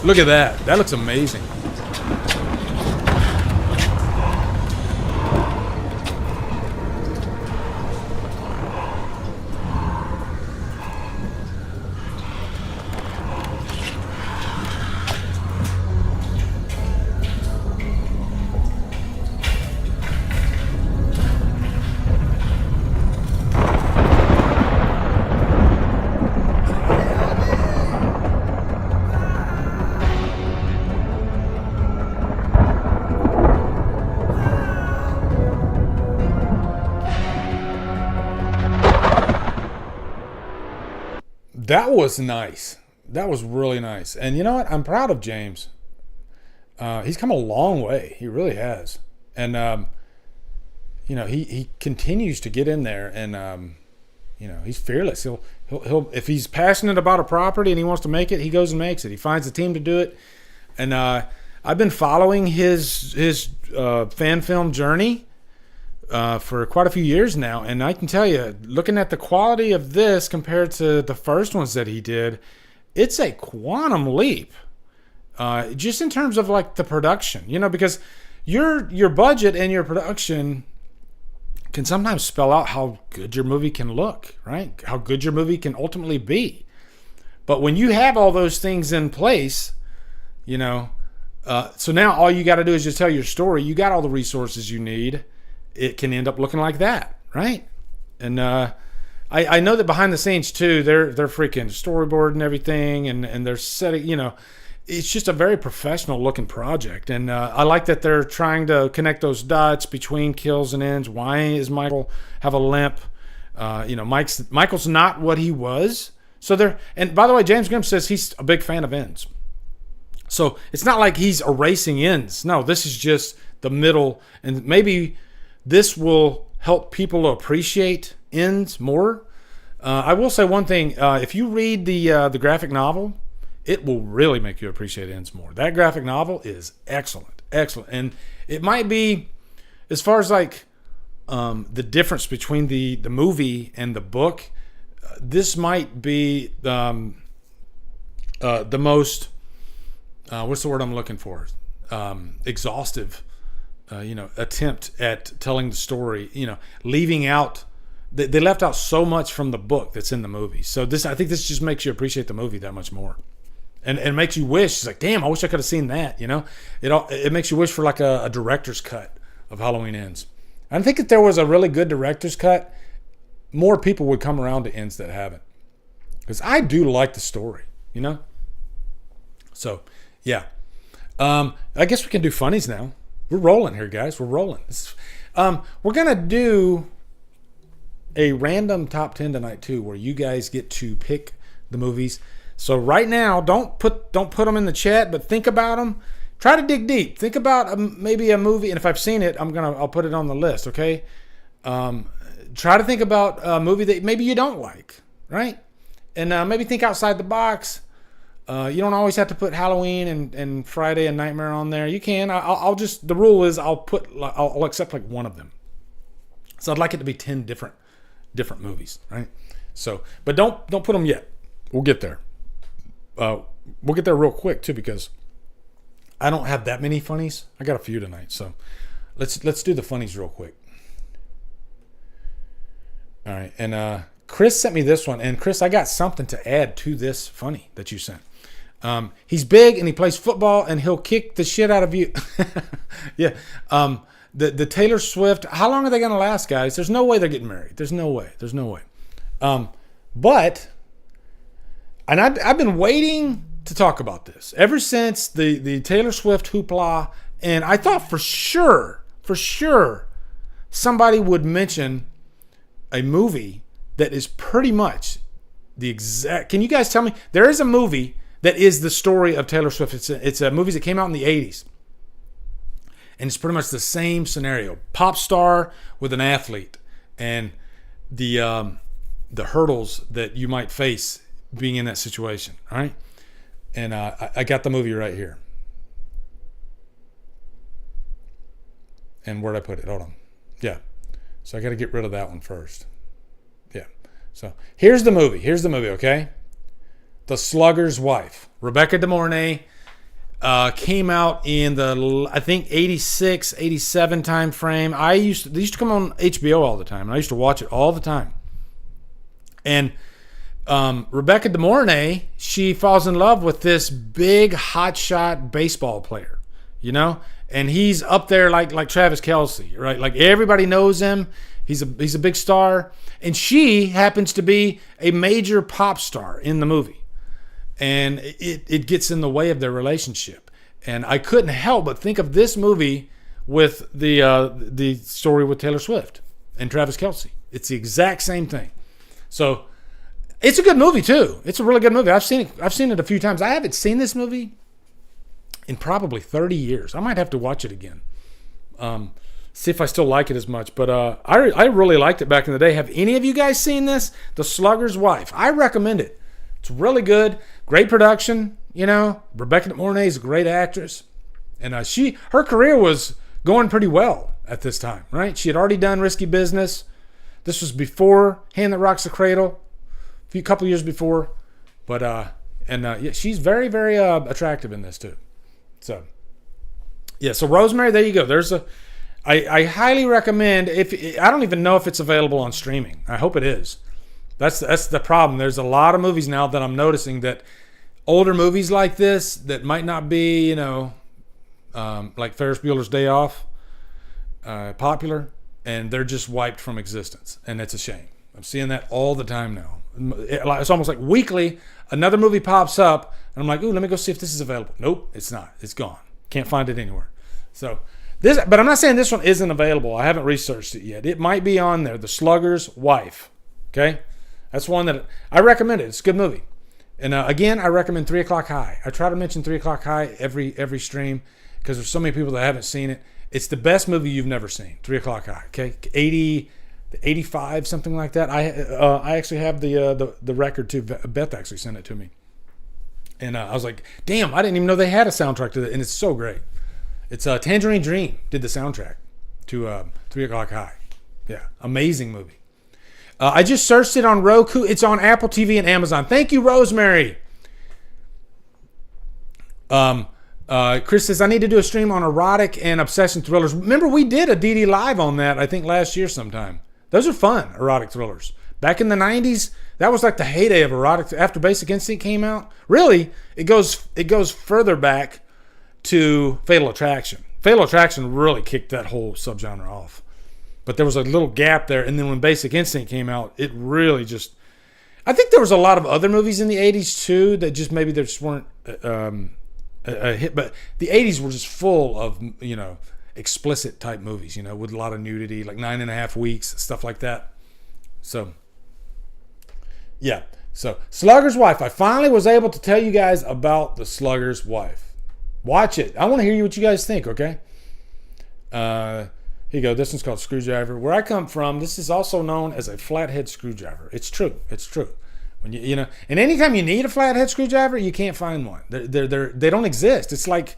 Look at that. That looks amazing. That was nice. That was really nice. And you know what? I'm proud of James. He's come a long way. He really has. And, you know, he continues to get in there and, you know, he's fearless. He'll if he's passionate about a property and he wants to make it, he goes and makes it. He finds a team to do it. And I've been following his fan film journey for quite a few years now, and I can tell you, looking at the quality of this compared to the first ones that he did, it's a quantum leap. Just in terms of like the production, you know, because your budget and your production can sometimes spell out how good your movie can look, right? How good your movie can ultimately be. But when you have all those things in place, you know, so now all you got to do is just tell your story. You got all the resources you need. It can end up looking like that, right? And I know that behind the scenes too, they're freaking storyboard and everything, and they're setting, you know, it's just a very professional looking project. And I like that they're trying to connect those dots between kills and ends. Why does Michael have a limp? You know, Michael's not what he was. So they're, and by the way, James Grimm says he's a big fan of ends. So it's not like he's erasing ends. No, this is just the middle, and maybe this will help people to appreciate ends more. I will say one thing: if you read the graphic novel, it will really make you appreciate ends more. That graphic novel is excellent, and it might be, as far as like the difference between the movie and the book. This might be the most what's the word I'm looking for? Exhaustive, attempt at telling the story. Leaving out. They left out so much from the book that's in the movie. So I think this just makes you appreciate the movie that much more, and it makes you wish. It's like, damn, I wish I could have seen that. It makes you wish for like a director's cut of Halloween Ends. I think if there was a really good director's cut, more people would come around to ends that haven't, because I do like the story. So yeah, I guess we can do funnies now. We're rolling here, guys. We're rolling. We're gonna do a random top 10 tonight too, where you guys get to pick the movies. So right now, don't put them in the chat, but think about them. Try to dig deep. Think about maybe a movie, and if I've seen it, I'll put it on the list. Okay. Try to think about a movie that maybe you don't like, right? And maybe think outside the box. You don't always have to put Halloween and Friday and Nightmare on there. You can. The rule is I'll accept like one of them. So I'd like it to be 10 different movies, right? So, but don't put them yet. We'll get there. We'll get there real quick too, because I don't have that many funnies. I got a few tonight, so let's do the funnies real quick. All right, and Chris sent me this one, and Chris, I got something to add to this funny that you sent. He's big and he plays football and he'll kick the shit out of you. Yeah. The Taylor Swift, how long are they going to last, guys? There's no way they're getting married. There's no way. But, and I've been waiting to talk about this ever since the Taylor Swift hoopla, and I thought for sure, somebody would mention a movie that is pretty much the exact. Can you guys tell me? There is a movie that is the story of Taylor Swift. It's a movie that came out in the 80s. And it's pretty much the same scenario. Pop star with an athlete. And the hurdles that you might face being in that situation. All right? And I got the movie right here. And where'd I put it? Hold on. Yeah. So I got to get rid of that one first. Yeah. So here's the movie, okay? The Slugger's Wife. Rebecca De Mornay came out in the, I think, 86, 87 time frame. They used to come on HBO all the time, and I used to watch it all the time. And Rebecca De Mornay, she falls in love with this big hotshot baseball player, and he's up there like Travis Kelce, right? Like everybody knows him. He's a big star, and she happens to be a major pop star in the movie, and it gets in the way of their relationship. And I couldn't help but think of this movie with the story with Taylor Swift and Travis Kelce. It's the exact same thing. So it's a good movie too. It's a really good movie. I've seen it a few times. I haven't seen this movie in probably 30 years. I might have to watch it again. See if I still like it as much. But I really liked it back in the day. Have any of you guys seen this? The Slugger's Wife. I recommend it. It's really good. Great production. Rebecca De Mornay is a great actress. And her career was going pretty well at this time, right? She had already done Risky Business. This was before Hand That Rocks the Cradle. A couple years before. But, yeah, she's very, very attractive in this too. So, yeah, so Rosemary, there you go. I highly recommend, I don't even know if it's available on streaming. I hope it is. That's the problem. There's a lot of movies now that I'm noticing, that older movies like this that might not be, like Ferris Bueller's Day Off, popular, and they're just wiped from existence. And it's a shame. I'm seeing that all the time now. It's almost like weekly, another movie pops up, and I'm like, ooh, let me go see if this is available. Nope, it's not. It's gone. Can't find it anywhere. So but I'm not saying this one isn't available. I haven't researched it yet. It might be on there. The Slugger's Wife. Okay? That's one that I recommend it. It's a good movie. And again, I recommend 3 O'Clock High. I try to mention 3 O'Clock High every stream, because there's so many people that haven't seen it. It's the best movie you've never seen. 3 O'Clock High. Okay? '85, something like that. I actually have the record too. Beth actually sent it to me, and I was like, damn, I didn't even know they had a soundtrack to it, and it's so great. It's Tangerine Dream did the soundtrack to 3 O'Clock High. Yeah, amazing movie. I just searched it on Roku. It's on Apple TV and Amazon. Thank you, Rosemary. Chris says, I need to do a stream on erotic and obsession thrillers. Remember, we did a DDLive on that, I think, last year sometime. Those are fun, erotic thrillers. Back in the 90s, that was like the heyday of erotic. After Basic Instinct came out, really, it goes further back to Fatal Attraction. Fatal Attraction really kicked that whole subgenre off. But there was a little gap there, and then when Basic Instinct came out, it really just... I think there was a lot of other movies in the 80s, too, that just maybe they just weren't a hit. But the 80s were just full of, explicit type movies, with a lot of nudity, like 9.5 Weeks, stuff like that. So, yeah. So, Slugger's Wife. I finally was able to tell you guys about The Slugger's Wife. Watch it. I want to hear what you guys think, okay? Here you go. This one's called Screwdriver. Where I come from, this is also known as a flathead screwdriver. It's true. It's true. When and anytime you need a flathead screwdriver, you can't find one. They don't exist. It's like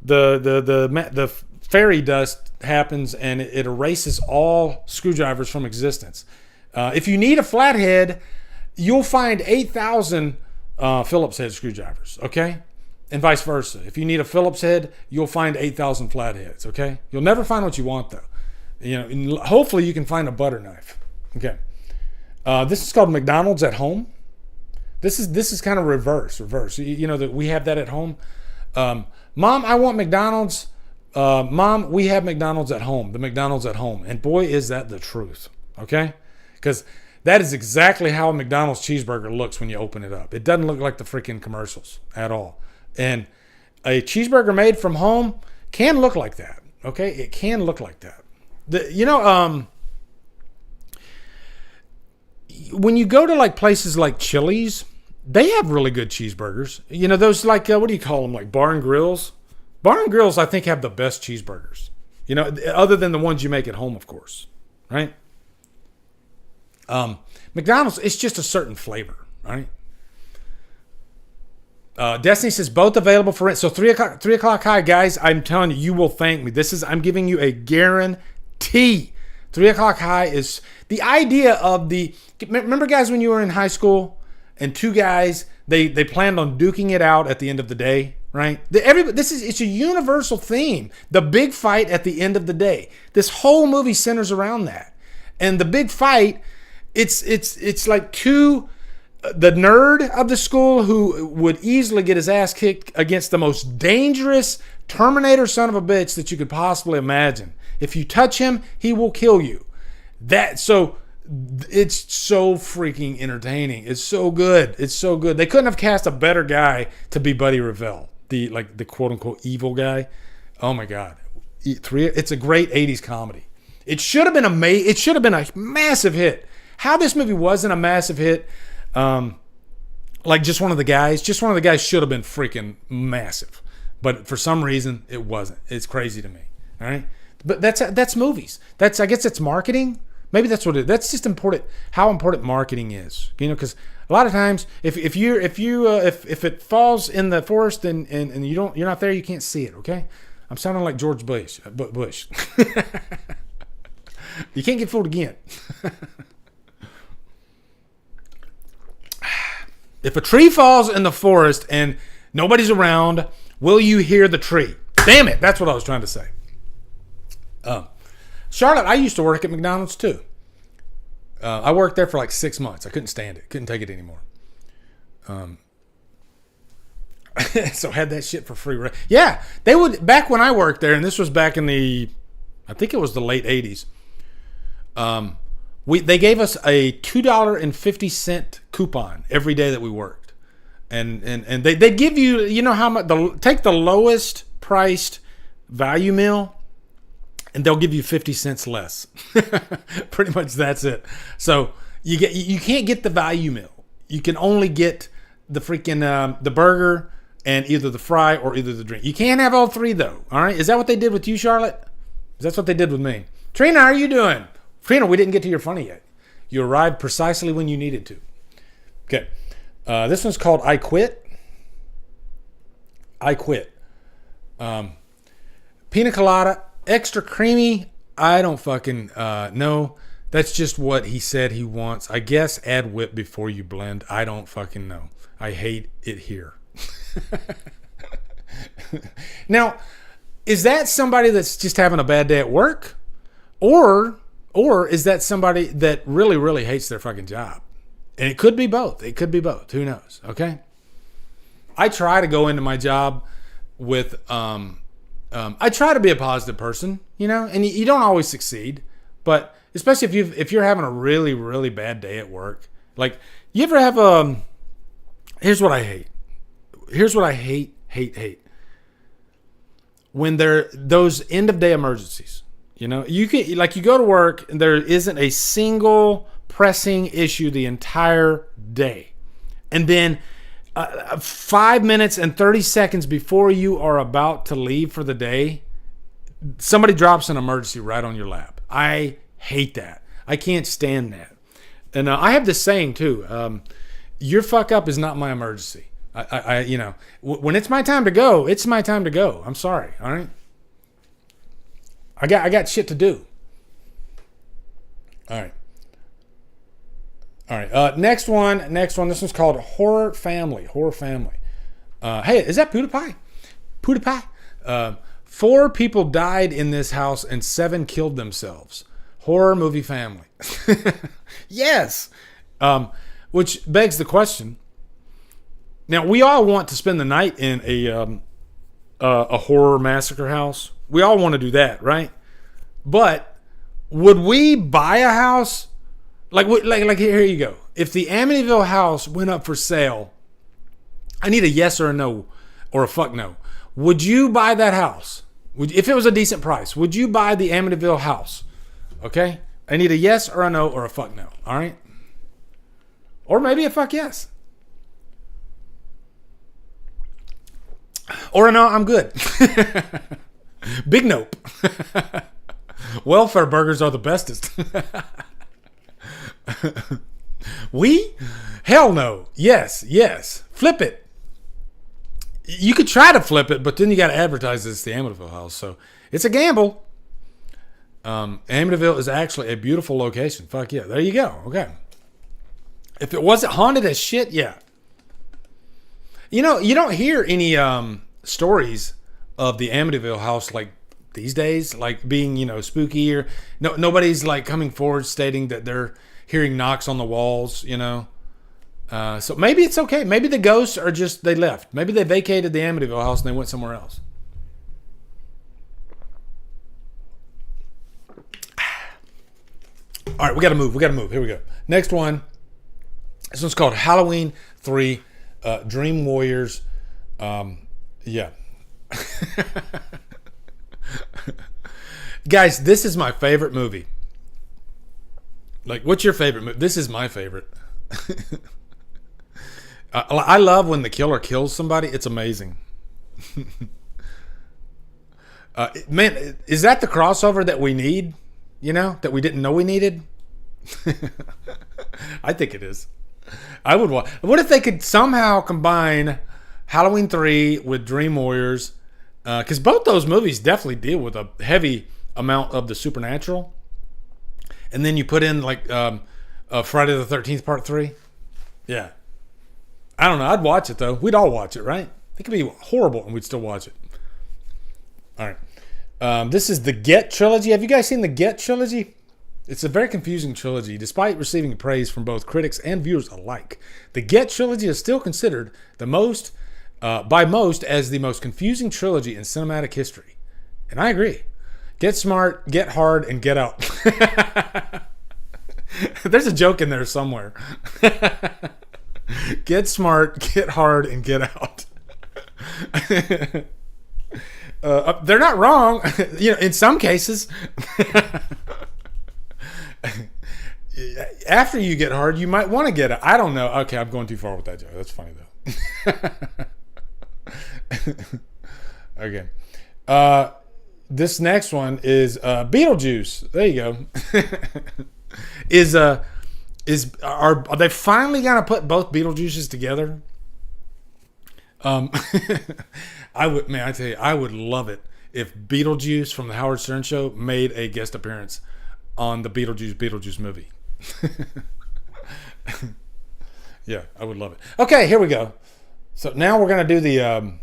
the fairy dust happens and it erases all screwdrivers from existence. If you need a flathead, you'll find 8,000 Phillips head screwdrivers. Okay. And vice versa. If you need a Phillips head, you'll find 8,000 flatheads, okay? You'll never find what you want, though. Hopefully you can find a butter knife. Okay. This is called McDonald's at Home. This is kind of reverse. That we have that at home. Mom, I want McDonald's. Mom, we have McDonald's at home. The McDonald's at Home. And boy, is that the truth, okay? Because that is exactly how a McDonald's cheeseburger looks when you open it up. It doesn't look like the freaking commercials at all. And a cheeseburger made from home can look like that. Okay, it can look like that. When you go to like places like Chili's, they have really good cheeseburgers. Those like what do you call them? Like bar and grills. Bar and grills, I think, have the best cheeseburgers. Other than the ones you make at home, of course, right? McDonald's, it's just a certain flavor, right? Destiny says both available for rent. So 3 o'clock high, guys. I'm telling you, you will thank me. I'm giving you a guarantee. 3 o'clock high is the idea of the. Remember, guys, when you were in high school and two guys they planned on duking it out at the end of the day, right? It's a universal theme. The big fight at the end of the day. This whole movie centers around that, and the big fight. It's like two. The nerd of the school who would easily get his ass kicked against the most dangerous Terminator son of a bitch that you could possibly imagine. If you touch him, he will kill you. It's so freaking entertaining. It's so good. It's so good. They couldn't have cast a better guy to be Buddy Revell, the quote unquote evil guy. Oh my God. It's a great 80s comedy. It should have been it should have been a massive hit. How this movie wasn't a massive hit, like just one of the guys should have been freaking massive, but for some reason it wasn't. It's crazy to me. All right, but that's movies. I guess it's marketing. Maybe that's what it is. That's just important. How important marketing is, because a lot of times if it falls in the forest and you're not there, you can't see it. Okay, I'm sounding like George Bush. You can't get fooled again. If a tree falls in the forest and nobody's around, will you hear the tree? Damn it, that's what I was trying to say. Charlotte, I used to work at McDonald's too. I worked there for like 6 months. I couldn't stand it. Couldn't take it anymore. So had that shit for free. Yeah, they would, back when I worked there, and this was back in I think it was the late 80s. They gave us a $2.50 coupon every day that we worked, and they give you how much. Take the lowest priced value meal, and they'll give you 50 cents less. Pretty much that's it. So you can't get the value meal. You can only get the freaking the burger and either the fry or either the drink. You can't have all three though. All right, is that what they did with you, Charlotte? That's what they did with me. Trina, how are you doing? Frina, we didn't get to your funny yet. You arrived precisely when you needed to. Okay. This one's called I Quit. I Quit. Pina colada, extra creamy. I don't fucking know. That's just what he said he wants. I guess add whip before you blend. I don't fucking know. I hate it here. Now, is that somebody that's just having a bad day at work? Or is that somebody that really, really hates their fucking job? And it could be both. It could be both. Who knows? Okay. I try to go into my job with, I try to be a positive person, you know, and you don't always succeed, but especially if you're having a really, really bad day at work, like you ever have here's what I hate. Here's what I hate. When those end of day emergencies, you know, you go to work and there isn't a single pressing issue the entire day. And then 5 minutes and 30 seconds before you are about to leave for the day, somebody drops an emergency right on your lap. I hate that. I can't stand that. And I have this saying too, your fuck up is not my emergency. I you know, when it's my time to go, it's my time to go. I'm sorry. All right. I got shit to do. All right. Next one. This one's called Horror Family. Hey, is that PewDiePie? PewDiePie? 4 people died in this house and 7 killed themselves. Horror movie family. Yes. Which begs the question. Now, we all want to spend the night in a horror massacre house. We all want to do that, right? But would we buy a house? Like here you go. If the Amityville house went up for sale, I need a yes or a no or a fuck no. Would you buy that house? If it was a decent price, would you buy the Amityville house? Okay? I need a yes or a no or a fuck no. All right? Or maybe a fuck yes. Or a no, I'm good. Big nope. Welfare burgers are the bestest. We? Hell no. Yes. Flip it. You could try to flip it, but then you got to advertise it's the Amityville house. So it's a gamble. Amityville is actually a beautiful location. Fuck yeah. There you go. Okay. If it wasn't haunted as shit, yeah. You know, you don't hear any stories of the Amityville house like these days, like being, you know, spooky, or nobody's like coming forward stating that they're hearing knocks on the walls, you know. So maybe it's okay. Maybe the ghosts are just, they left. Maybe they vacated the Amityville house and they went somewhere else. All right, we got to move. Here we go. Next one. This one's called Halloween 3, Dream Warriors. Yeah. Guys, this is my favorite movie. Like, what's your favorite movie? This is my favorite. I love when the killer kills somebody. It's amazing. Man, is that the crossover that we need? You know, that we didn't know we needed? I think it is. I would watch. What if they could somehow combine Halloween 3 with Dream Warriors? Because both those movies definitely deal with a heavy amount of the supernatural. And then you put in like Friday the 13th Part 3. Yeah. I don't know. I'd watch it though. We'd all watch it, right? It could be horrible and we'd still watch it. All right. This is the Get trilogy. Have you guys seen the Get trilogy? It's a very confusing trilogy. Despite receiving praise from both critics and viewers alike, the Get trilogy is still considered the most, by most, as the most confusing trilogy in cinematic history. And I agree. Get Smart, Get Hard, and Get Out. There's a joke in there somewhere. Get Smart, Get Hard, and Get Out. They're not wrong. You know, in some cases. After you get hard, you might want to get it. I don't know. Okay, I'm going too far with that joke. That's funny though. Okay. this next one is Beetlejuice. There you go. Are they finally gonna put both Beetlejuices together? I tell you, I would love it if Beetlejuice from the Howard Stern Show made a guest appearance on the Beetlejuice movie. Yeah, I would love it. Okay, here we go. So now we're gonna do the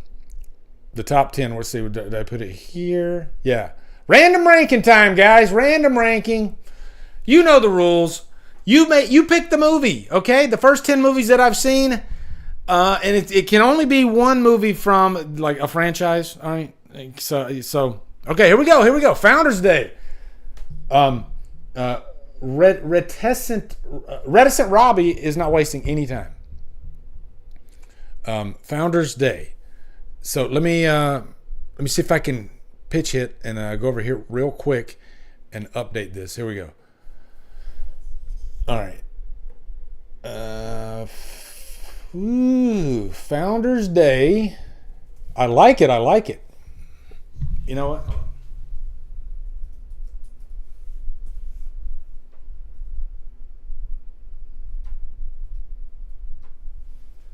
top 10. Let's see, did I put it here? Yeah. Random ranking time, guys. Random ranking. You know the rules. You pick the movie, okay? The first 10 movies that I've seen, and it can only be one movie from like a franchise. All right. So okay, here we go. Founders Day. Reticent Robbie is not wasting any time. Founders Day. So let me see if I can pitch hit and go over here real quick and update this. Here we go. All right. Founders Day. I like it. You know what?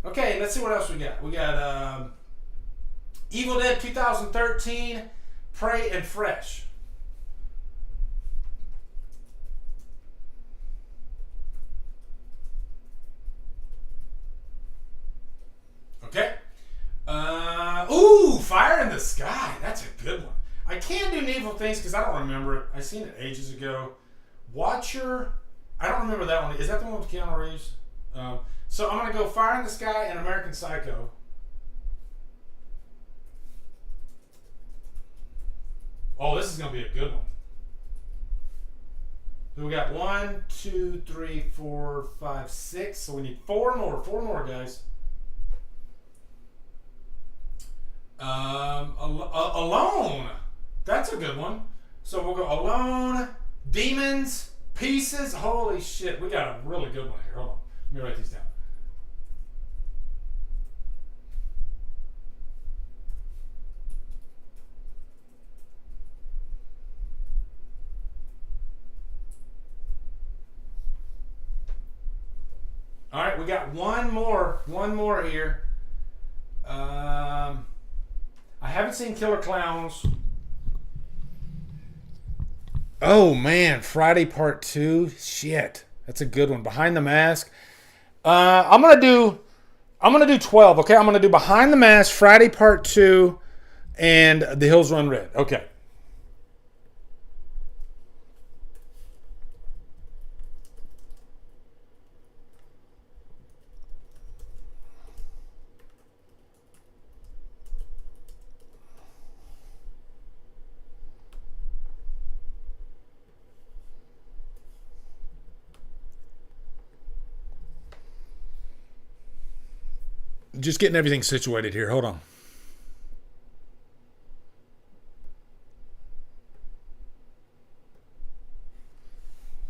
Okay, let's see what else we got. We got Evil Dead 2013, Prey and Fresh. Okay. Fire in the Sky. That's a good one. I can't do Needful Things because I don't remember it. I seen it ages ago. Watcher. I don't remember that one. Is that the one with Keanu Reeves? So I'm going to go Fire in the Sky and American Psycho. Oh, this is going to be a good one. So we got 1, 2, 3, 4, 5, 6. So we need 4 more. 4 more, guys. Alone. That's a good one. So we'll go Alone, Demons, Pieces. Holy shit. We got a really good one here. Hold on. Let me write these down. All right, we got one more here. I haven't seen Killer Clowns. Oh man, Friday Part 2. Shit, that's a good one. Behind the Mask. I'm gonna do 12. Okay, I'm gonna do Behind the Mask, Friday Part 2, and The Hills Run Red. Okay. Just getting everything situated here. Hold on.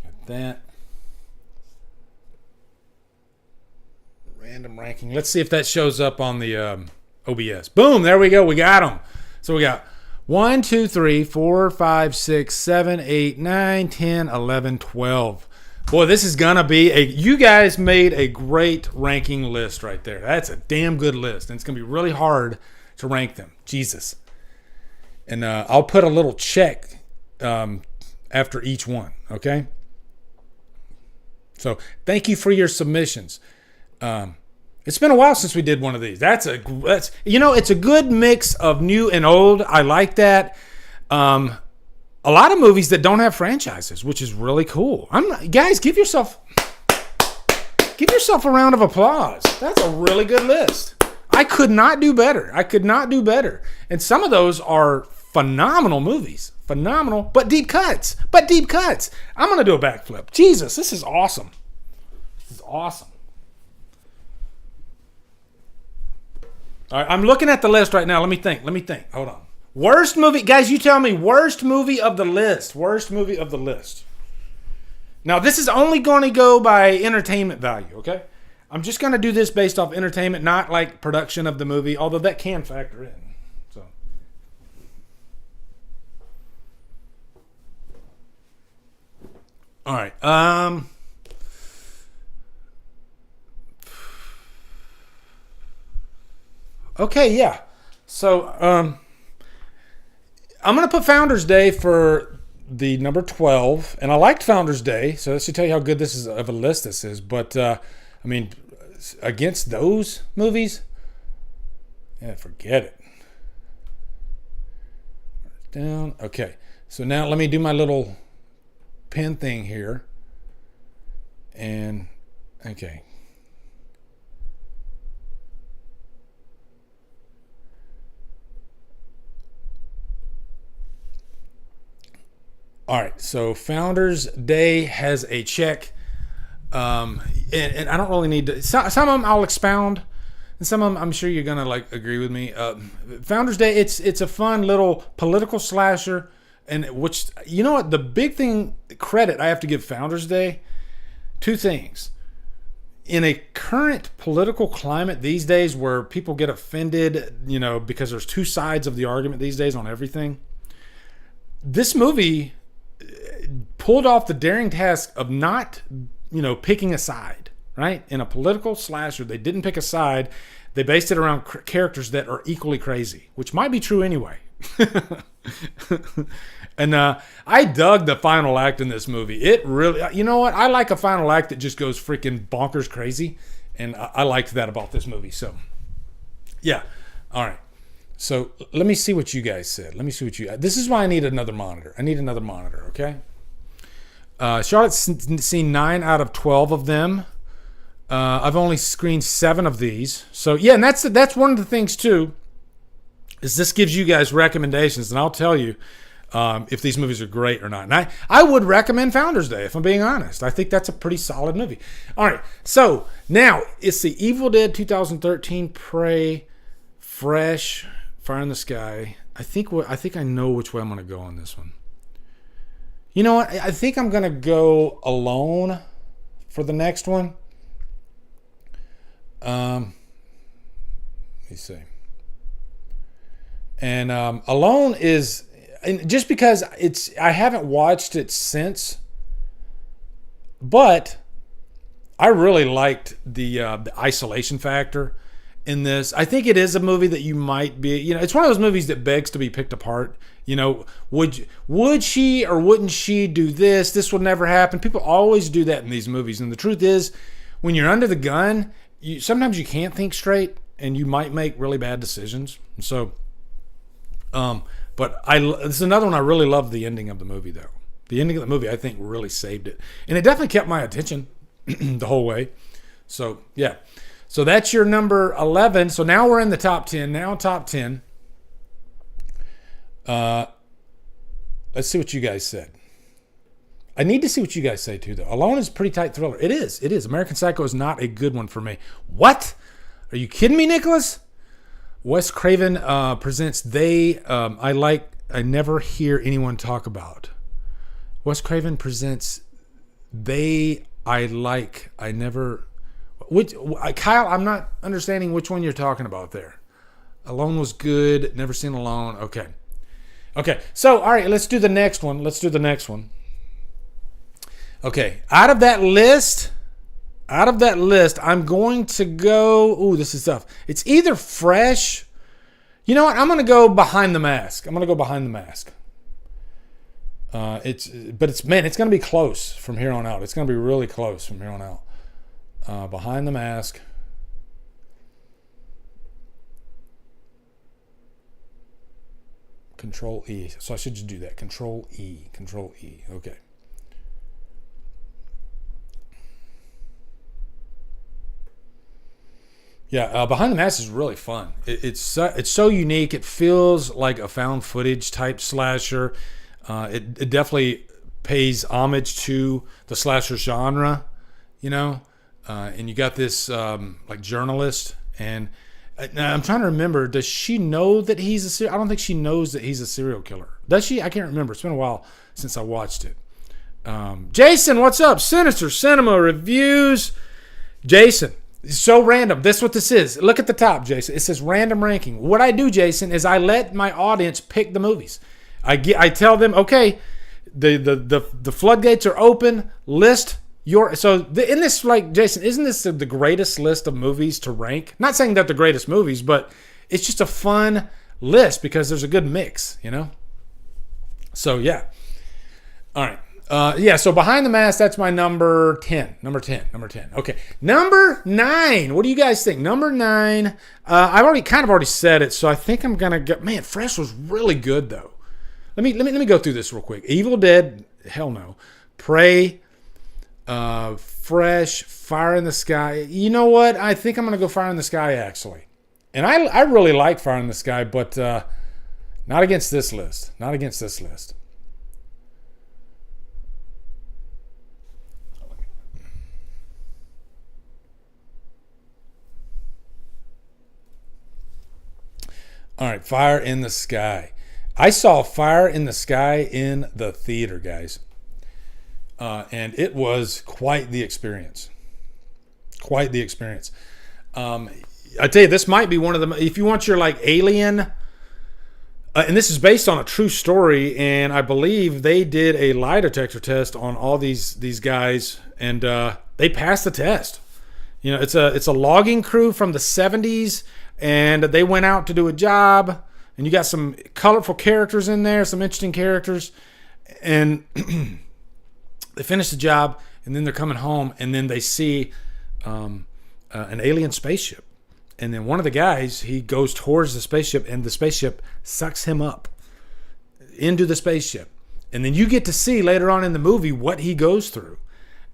Got that. Random ranking. Let's see if that shows up on the OBS. Boom. There we go. We got them. So we got 1, 2, 3, 4, 5, 6, 7, 8, 9, 10, 11, 12. Boy, this is going to be you guys made a great ranking list right there. That's a damn good list. And it's going to be really hard to rank them. Jesus. And I'll put a little check after each one. Okay? So thank you for your submissions. It's been a while since we did one of these. It's a good mix of new and old. I like that. A lot of movies that don't have franchises, which is really cool. Guys, give yourself a round of applause. That's a really good list. I could not do better. And some of those are phenomenal movies. Phenomenal, but deep cuts. I'm going to do a backflip. Jesus, this is awesome. All right, I'm looking at the list right now. Let me think. Hold on. Worst movie. Guys, you tell me. Worst movie of the list. Now, this is only going to go by entertainment value, okay? I'm just going to do this based off entertainment, not like production of the movie, although that can factor in. So, All right. Okay, yeah. So, I'm going to put Founders Day for the number 12. And I liked Founders Day, so that should tell you how good this is of a list this is. But, I mean, against those movies, yeah, forget it. Down. Okay. So now let me do my little pen thing here. And, okay. All right, so Founders Day has a check, and I don't really need to. Some of them I'll expound, and some of them I'm sure you're gonna like agree with me. Founders Day, it's a fun little political slasher, and which you know what the big thing credit I have to give Founders Day, two things. In a current political climate these days, where people get offended, you know, because there's two sides of the argument these days on everything, this movie pulled off the daring task of not, you know, picking a side, right? In a political slasher, they didn't pick a side. They based it around characters that are equally crazy, which might be true anyway. And I dug the final act in this movie. It really, you know what? I like a final act that just goes freaking bonkers crazy. And I liked that about this movie. So, yeah. All right. So let me see what you guys said. This is why I need another monitor. Okay? Charlotte's seen 9 out of 12 of them. I've only screened 7 of these. So, yeah, and that's one of the things, too, is this gives you guys recommendations, and I'll tell you if these movies are great or not. And I would recommend Founders Day, if I'm being honest. I think that's a pretty solid movie. All right, so now it's the Evil Dead 2013 Prey Fresh Fire in the Sky. I think I know which way I'm going to go on this one. You know what? I think I'm going to go Alone for the next one. Let me see. And Alone is, and just because I haven't watched it since, but I really liked the isolation factor in this. I think it is a movie that you might be, you know, it's one of those movies that begs to be picked apart. You know, would she or wouldn't she do this? This would never happen. People always do that in these movies. And the truth is, when you're under the gun, sometimes you can't think straight and you might make really bad decisions. So, but this is another one I really love the ending of the movie, though. The ending of the movie, I think, really saved it. And it definitely kept my attention the whole way. So, yeah. So that's your number 11. So now we're in the top 10. Now top 10. Let's see what you guys said. I need to see what you guys say too, though. Alone is a pretty tight thriller. It is. American Psycho is not a good one for me. What? Are you kidding me, Nicholas? Wes Craven presents They I never hear anyone talk about. Wes Craven presents They I never... Kyle, I'm not understanding which one you're talking about there. Alone was good. Never seen Alone. Okay. So, all right, let's do the next one. Okay. Out of that list, I'm going to go... Ooh, this is tough. It's either Fresh... You know what? I'm going to go Behind the Mask. It's going to be close from here on out. It's going to be really close from here on out. Behind the Mask. Control E. So I should just do that. Control E. Okay. Yeah, Behind the Mask is really fun. It's so unique. It feels like a found footage type slasher. It definitely pays homage to the slasher genre, you know. And you got this like journalist, and I'm trying to remember. Does she know that he's I don't think she knows that he's a serial killer. Does she? I can't remember. It's been a while since I watched it. Jason, what's up? Sinister Cinema Reviews. Jason, it's so random. This is what this is. Look at the top, Jason. It says random ranking. What I do, Jason, is I let my audience pick the movies. I tell them, okay, The floodgates are open. List your in this, like, Jason, isn't this the greatest list of movies to rank? Not saying that the greatest movies, but it's just a fun list because there's a good mix, you know. So yeah, all right. So Behind the Mask, that's my number 10. Number 10. Okay. Number 9. What do you guys think? Number 9. I've already said it, so I think I'm gonna go. Man, Fresh was really good though. Let me go through this real quick. Evil Dead, hell no. Prey, Fresh, Fire in the Sky. You know what? I think I'm gonna go Fire in the Sky actually. And I really like Fire in the Sky, but not against this list. Not against this list. All right, Fire in the Sky. I saw Fire in the Sky in the theater, guys. And it was quite the experience. Quite the experience. I tell you, this might be one of the... If you want your, like, Alien... and this is based on a true story, and I believe they did a lie detector test on all these guys, and they passed the test. You know, it's a logging crew from the 70s, and they went out to do a job, and you got some colorful characters in there, some interesting characters, and they finish the job, and then they're coming home, and then they see an alien spaceship. And then one of the guys, he goes towards the spaceship, and the spaceship sucks him up into the spaceship. And then you get to see later on in the movie what he goes through.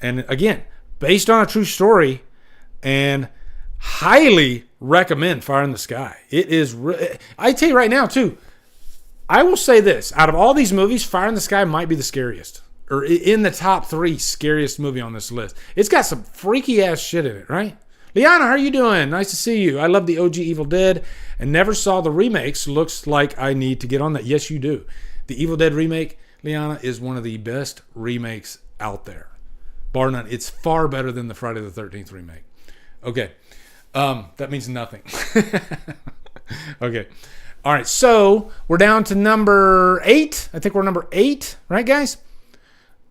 And again, based on a true story, and highly recommend Fire in the Sky. It is, I tell you right now too, I will say this, out of all these movies, Fire in the Sky might be the scariest, or in the top 3 scariest movie on this list. It's got some freaky ass shit in it, right? Liana, how are you doing? Nice to see you. I love the OG Evil Dead and never saw the remakes. Looks like I need to get on that. Yes, you do. The Evil Dead remake, Liana, is one of the best remakes out there. Bar none. It's far better than the Friday the 13th remake. Okay. That means nothing. Okay. All right. So we're down to number 8. I think we're number 8. Right, guys?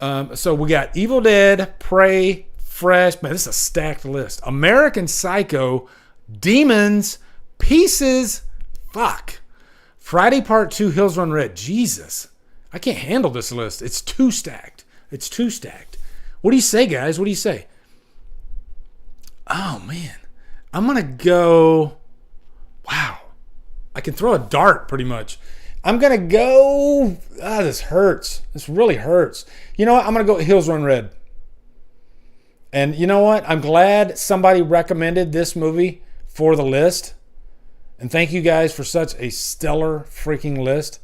So we got Evil Dead, Prey, Fresh. Man, this is a stacked list. American Psycho, Demons, Pieces. Fuck. Friday Part 2, Hills Run Red. Jesus. I can't handle this list. It's too stacked. It's too stacked. What do you say, guys? What do you say? Oh, man. I'm going to go... Wow. I can throw a dart, pretty much. I'm going to go... this hurts. This really hurts. You know what? I'm going to go Hills Run Red. And you know what? I'm glad somebody recommended this movie for the list. And thank you guys for such a stellar freaking list.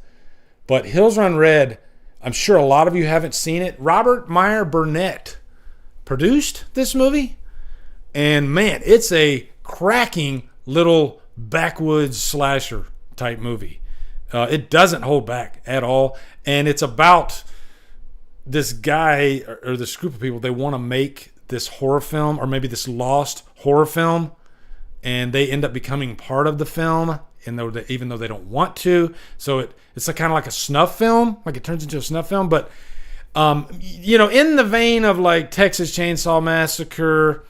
But Hills Run Red, I'm sure a lot of you haven't seen it. Robert Meyer Burnett produced this movie. And man, it's a cracking little backwoods slasher type movie. It doesn't hold back at all. And it's about this guy or this group of people. They want to make this horror film, or maybe this lost horror film, and they end up becoming part of the film, even though they don't want to. So it's kind of like a snuff film, like it turns into a snuff film. But you know, in the vein of like Texas Chainsaw Massacre,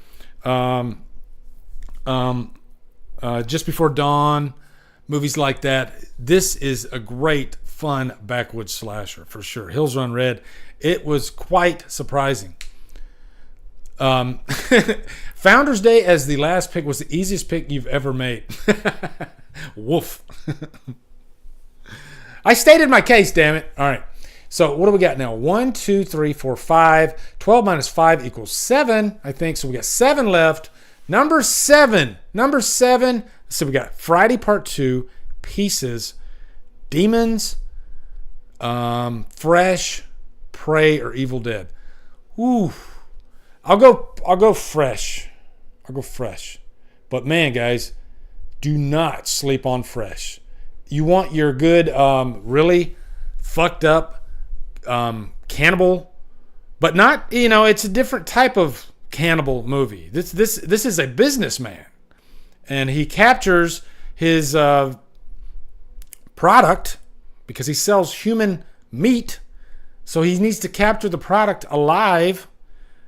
Just Before Dawn, movies like that. This is a great, fun backwoods slasher for sure. Hills Run Red. It was quite surprising. Founders Day as the last pick was the easiest pick you've ever made. Woof. I stated my case, damn it. All right. So what do we got now? 1, 2, 3, 4, 5. 12 minus 5 equals 7, I think. So we got 7 left. Number 7. So we got Friday Part 2, Pieces, Demons, Fresh, Prey, or Evil Dead. Ooh. I'll go Fresh. I'll go Fresh. But man, guys, do not sleep on Fresh. You want your good, really fucked up cannibal, but not, you know, it's a different type of cannibal movie. This is a businessman, and he captures his product because he sells human meat So he needs to capture the product alive,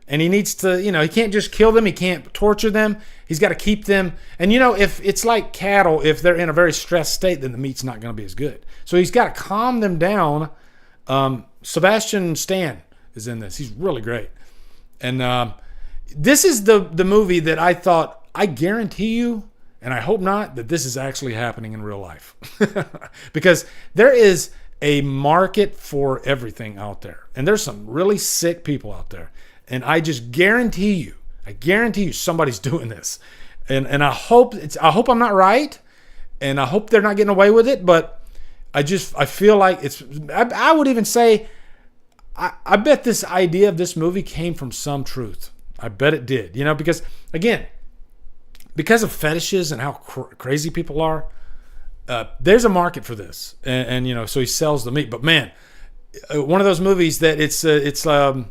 and he needs to, he can't just kill them. He can't torture them. He's got to keep them. And, if it's like cattle, if they're in a very stressed state, then the meat's not going to be as good. So he's got to calm them down. Sebastian Stan is in this. He's really great. And this is the movie that I thought, I guarantee you, and I hope not, that this is actually happening in real life. Because there is a market for everything out there. And there's some really sick people out there. And I just guarantee you somebody's doing this. And I hope I'm not right. And I hope they're not getting away with it. But I feel like I would even say, I bet this idea of this movie came from some truth. I bet it did. Because, again, because of fetishes and how crazy people are, there's a market for this, and so he sells the meat. But man, one of those movies that it's a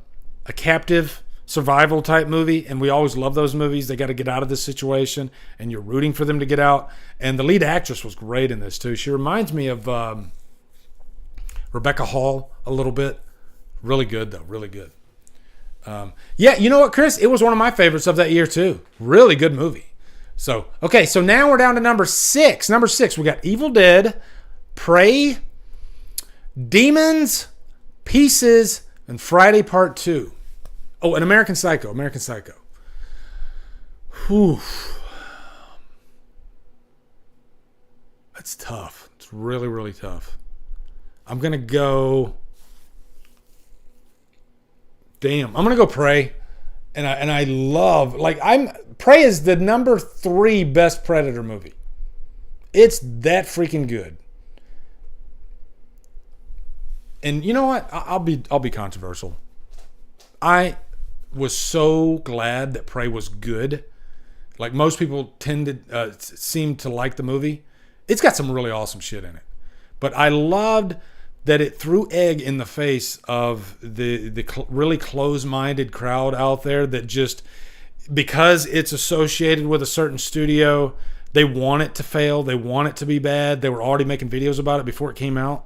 captive survival type movie, and we always love those movies. They got to get out of this situation, and you're rooting for them to get out. And the lead actress was great in this too. She reminds me of Rebecca Hall a little bit. Really good though, really good. Yeah, you know what, Chris? It was one of my favorites of that year too. Really good movie. So, okay, so now we're down to number 6. Number 6, we got Evil Dead, Prey, Demons, Pieces, and Friday Part 2. Oh, and American Psycho. Whew. That's tough. It's really, really tough. I'm going to go... I'm going to go Prey. And I love, Prey is the number 3 best Predator movie. It's that freaking good. And you know what? I'll be controversial. I was so glad that Prey was good. Like most people seem to like the movie. It's got some really awesome shit in it. But I loved that it threw egg in the face of the really close-minded crowd out there that just, because it's associated with a certain studio, they want it to fail. They want it to be bad. They were already making videos about it before it came out.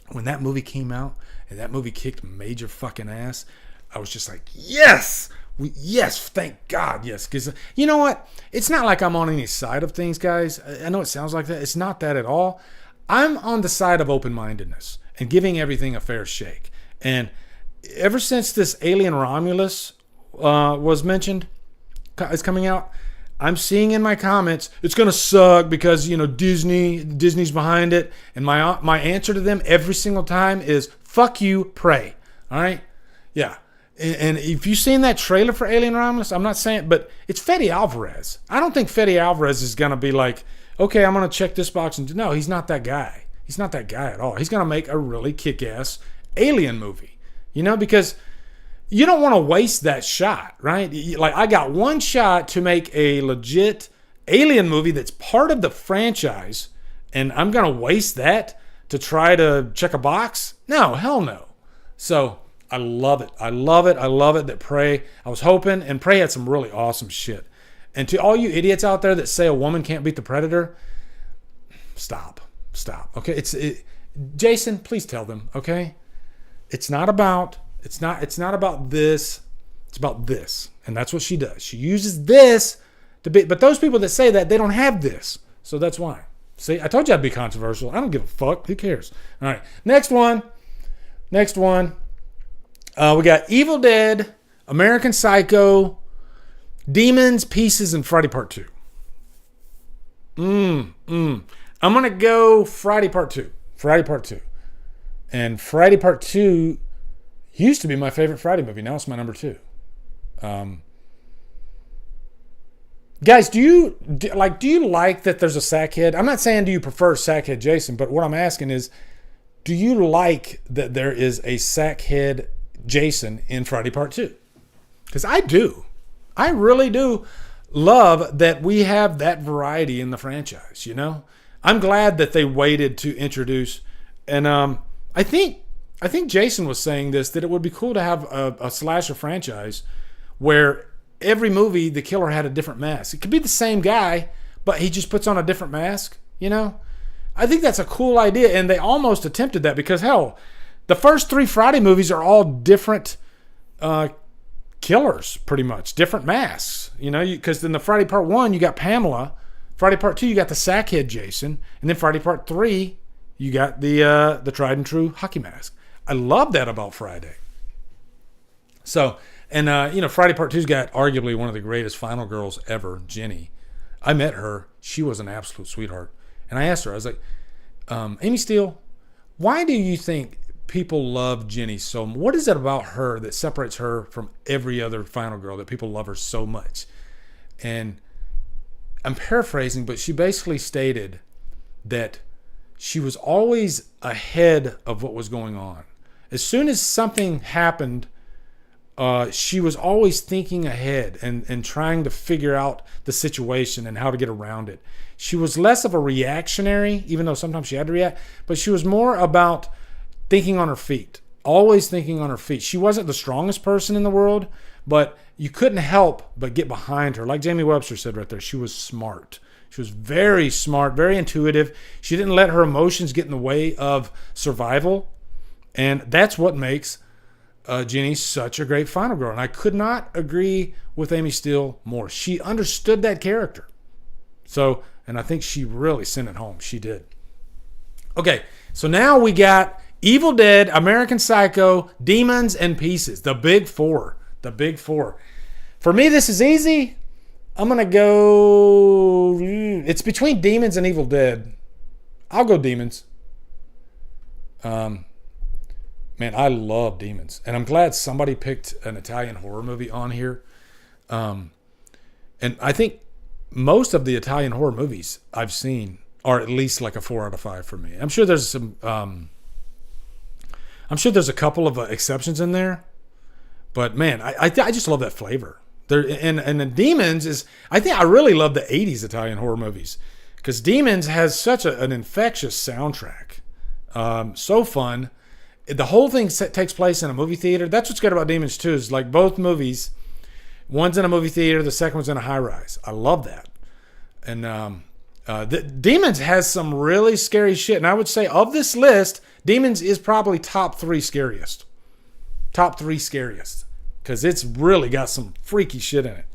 When that movie came out and that movie kicked major fucking ass, I was just like, yes! Yes, thank God, yes. Because you know what? It's not like I'm on any side of things, guys. I know it sounds like that. It's not that at all. I'm on the side of open-mindedness and giving everything a fair shake. And ever since this Alien Romulus was mentioned, is coming out, I'm seeing in my comments, it's going to suck because, Disney's behind it. And my answer to them every single time is, fuck you, Prey. All right? Yeah. And if you've seen that trailer for Alien Romulus, I'm not saying, but it's Fede Alvarez. I don't think Fede Alvarez is going to be like, okay, I'm going to check this box. No, he's not that guy. He's not that guy at all. He's going to make a really kick-ass alien movie. Because you don't want to waste that shot, right? Like, I got one shot to make a legit alien movie that's part of the franchise, and I'm going to waste that to try to check a box? No, hell no. So, I love it. I love it that Prey, I was hoping, and Prey had some really awesome shit. And to all you idiots out there that say a woman can't beat the Predator, stop. Okay, Jason, please tell them. Okay, it's not about this. It's about this, and that's what she does. She uses this to be. But those people that say that, they don't have this, so that's why. See, I told you I'd be controversial. I don't give a fuck. Who cares? All right, next one. We got Evil Dead, American Psycho, Demons, Pieces, and Friday Part 2. I'm going to go Friday Part 2. And Friday Part 2 used to be my favorite Friday movie. Now it's my number 2. Guys, do you like that there's a sackhead? I'm not saying do you prefer sackhead Jason, but what I'm asking is, do you like that there is a sackhead Jason in Friday Part 2? Because I do. I really do love that we have that variety in the franchise, I'm glad that they waited to introduce, and I think Jason was saying this, that it would be cool to have a slasher franchise where every movie the killer had a different mask. It could be the same guy, but he just puts on a different mask, I think that's a cool idea, and they almost attempted that because, hell, The first 3 Friday movies are all different killers, pretty much. Different masks. You know, because in the Friday Part 1, you got Pamela. Friday Part 2, you got the sackhead Jason. And then Friday Part 3, you got the tried and true hockey mask. I love that about Friday. So, and, Friday Part 2's got arguably one of the greatest final girls ever, Jenny. I met her. She was an absolute sweetheart. And I asked her, I was like, Amy Steele, why do you think people love Jenny so much? What is it about her that separates her from every other final girl that people love her so much? And I'm paraphrasing, but she basically stated that she was always ahead of what was going on. As soon as something happened, she was always thinking ahead and trying to figure out the situation and how to get around it. She was less of a reactionary, even though sometimes she had to react, but she was more about thinking on her feet, always thinking on her feet. She wasn't the strongest person in the world, but you couldn't help but get behind her. Like Jamie Webster said right there, she was smart. She was very smart, very intuitive. She didn't let her emotions get in the way of survival. And that's what makes Jenny such a great final girl. And I could not agree with Amy Steele more. She understood that character. So, and I think she really sent it home. She did. Okay, so now we got Evil Dead, American Psycho, Demons, and Pieces. The big four. The big four. For me, this is easy. I'm going to go... It's between Demons and Evil Dead. I'll go Demons. Man, I love Demons. And I'm glad somebody picked an Italian horror movie on here. And I think most of the Italian horror movies I've seen are at least like a 4 out of 5 for me. I'm sure there's some... I'm sure there's a couple of exceptions in there. But man, I just love that flavor. There and the Demons is... I think I really love the 80s Italian horror movies. Because Demons has such an infectious soundtrack. So fun. The whole thing takes place in a movie theater. That's what's good about Demons too, is like both movies, one's in a movie theater, the second one's in a high rise. I love that. And the Demons has some really scary shit. And I would say of this list, Demons is probably top 3 scariest. Top 3 scariest. Because it's really got some freaky shit in it.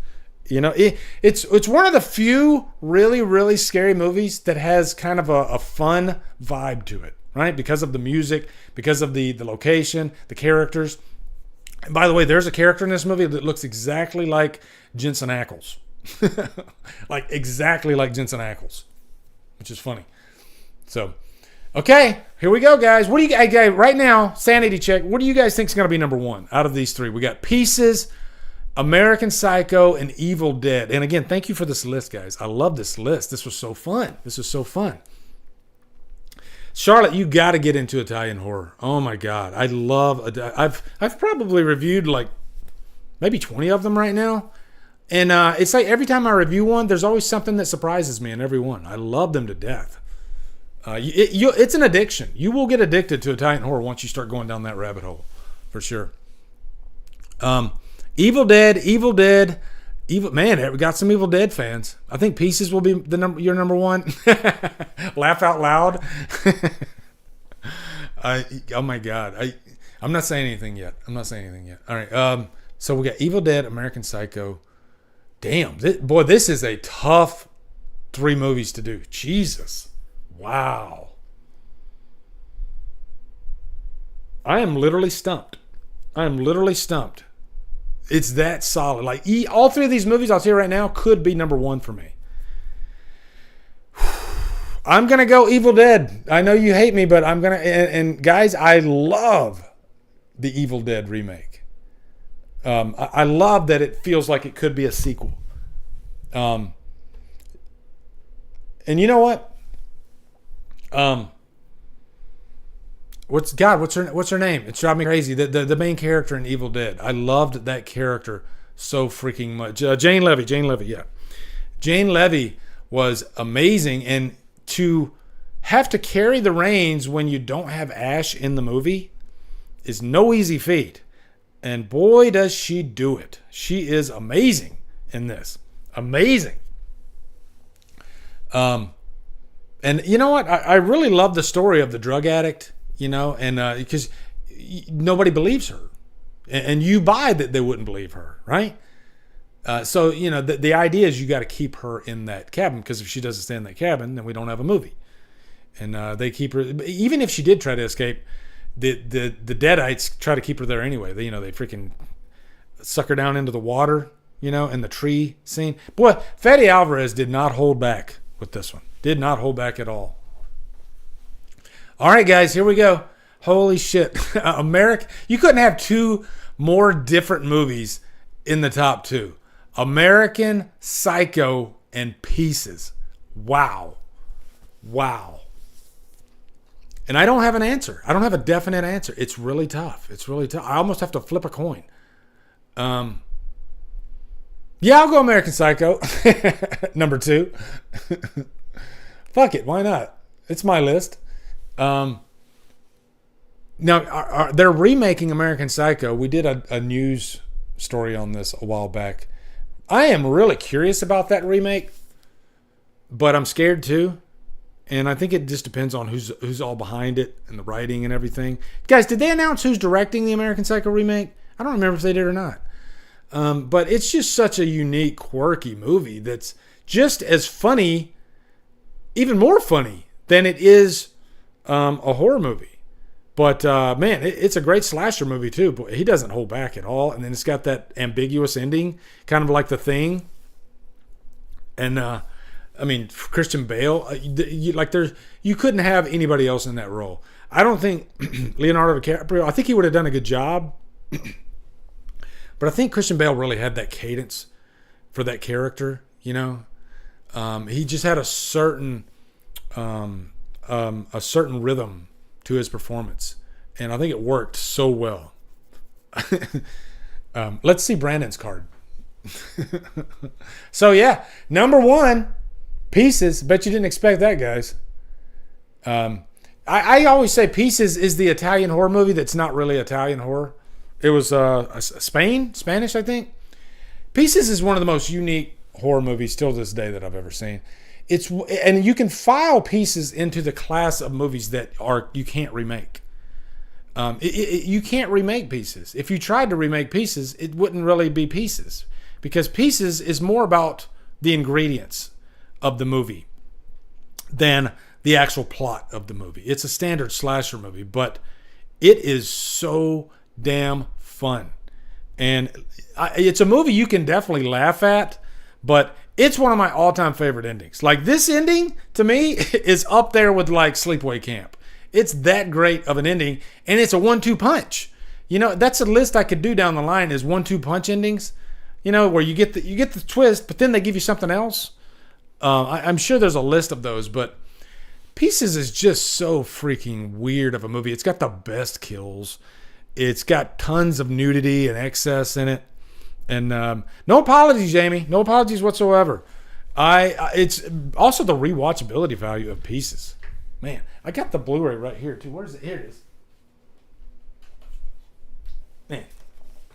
You know, it's one of the few really, really scary movies that has kind of a fun vibe to it. Right? Because of the music, because of the location, the characters. And by the way, there's a character in this movie that looks exactly like Jensen Ackles. Like exactly like Jensen Ackles. Which is funny. So, okay, here we go, guys. What do you guys, right now, sanity check, what do you guys think is going to be number 1 out of these 3? We got Pieces, American Psycho, and Evil Dead. And again, thank you for this list, guys. I love this list. This was so fun. Charlotte, you got to get into Italian horror. Oh my God, I love. I've probably reviewed like maybe 20 of them right now, and it's like every time I review one, there's always something that surprises me in every one. I love them to death. It's an addiction. You will get addicted to Italian horror once you start going down that rabbit hole, for sure. Evil Dead. Man, we got some Evil Dead fans. I think Pieces will be your number 1. Laugh out loud. Oh my God. I'm not saying anything yet. All right. So we got Evil Dead, American Psycho. Damn, this is a tough 3 movies to do. Jesus. Wow. I am literally stumped. It's that solid. Like all 3 of these movies, I'll tell you right now, could be number 1 for me. I'm gonna go Evil Dead. I know you hate me, but I'm gonna. And guys, I love the Evil Dead remake. I love that it feels like it could be a sequel. And you know what? What's her name? It's driving me crazy. The main character in Evil Dead. I loved that character so freaking much. Jane Levy, yeah. Jane Levy was amazing, and to have to carry the reins when you don't have Ash in the movie is no easy feat. And boy, does she do it. She is amazing in this. Amazing. And you know what? I really love the story of the drug addict. You know, and because nobody believes her. And you buy that they wouldn't believe her, right? So, the idea is you got to keep her in that cabin, because if she doesn't stay in that cabin, then we don't have a movie. And they keep her, even if she did try to escape, the Deadites try to keep her there anyway. They freaking suck her down into the water, in the tree scene. Boy, Fede Alvarez did not hold back with this one. Did not hold back at all. All right, guys, here we go. Holy shit. America, you couldn't have two more different movies in the top two. American Psycho and Pieces. Wow. And I don't have an answer. I don't have a definite answer. It's really tough. I almost have to flip a coin. Yeah, I'll go American Psycho. Number 2. Fuck it. Why not? It's my list. Now, they're remaking American Psycho. We did a news story on this a while back. I am really curious about that remake, but I'm scared too. And I think it just depends on who's all behind it and the writing and everything. Guys, did they announce who's directing the American Psycho remake? I don't remember if they did or not. But it's just such a unique, quirky movie that's just as funny, even more funny than it is a horror movie. But man, it's a great slasher movie too. But he doesn't hold back at all. And then it's got that ambiguous ending, kind of like The Thing. And Christian Bale, you couldn't have anybody else in that role. I don't think Leonardo DiCaprio, I think he would have done a good job. But I think Christian Bale really had that cadence for that character, He just had a certain rhythm to his performance. And I think it worked so well. Let's see Brandon's card. So yeah, number 1, Pieces. Bet you didn't expect that, guys. I always say Pieces is the Italian horror movie that's not really Italian horror. It was Spanish, I think. Pieces is one of the most unique horror movies still to this day that I've ever seen. And you can file Pieces into the class of movies that you can't remake. You can't remake Pieces. If you tried to remake Pieces, it wouldn't really be Pieces, because Pieces is more about the ingredients of the movie than the actual plot of the movie. It's a standard slasher movie, but it is so damn fun. And it's a movie you can definitely laugh at, but it's one of my all-time favorite endings. Like, this ending, to me, is up there with, like, Sleepaway Camp. It's that great of an ending, and it's a 1-2 punch. That's a list I could do down the line, is 1-2 punch endings, where you get the twist, but then they give you something else. I'm sure there's a list of those, but Pieces is just so freaking weird of a movie. It's got the best kills. It's got tons of nudity and excess in it. And no apologies, Jamie. No apologies whatsoever. It's also the rewatchability value of Pieces. Man, I got the Blu-ray right here too. Where's it? Here it is. Man,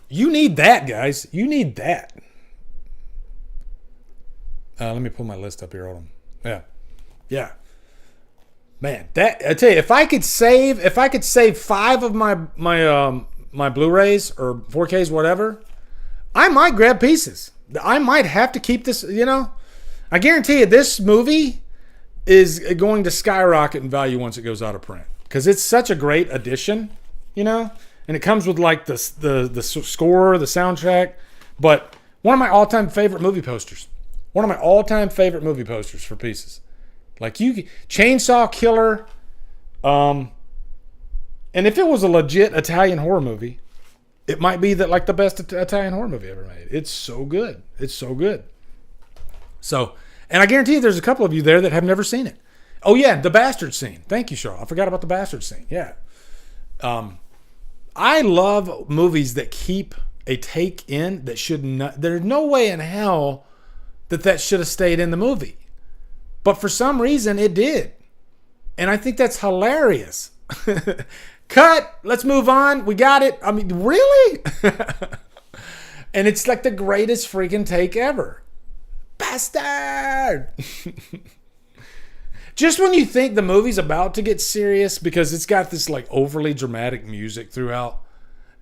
you need that, guys. You need that. Let me pull my list up here. Hold on. Yeah. Man, that, I tell you, if I could save 5 of my Blu-rays or 4Ks, whatever, I might grab Pieces. I might have to keep this, I guarantee you this movie is going to skyrocket in value once it goes out of print, because it's such a great addition, and it comes with like the score, the soundtrack. But one of my all-time favorite movie posters for Pieces. Like, Chainsaw Killer, and if it was a legit Italian horror movie, it might be the best Italian horror movie ever made. It's so good. So, and I guarantee you there's a couple of you there that have never seen it. Oh yeah, the bastard scene. Thank you, Cheryl. I forgot about the bastard scene. Yeah. I love movies that keep a take in that should not, there's no way in hell that should have stayed in the movie. But for some reason, it did. And I think that's hilarious. Cut. Let's move on. We got it. I mean, really? And it's like the greatest freaking take ever. Bastard! Just when you think the movie's about to get serious because it's got this like overly dramatic music throughout.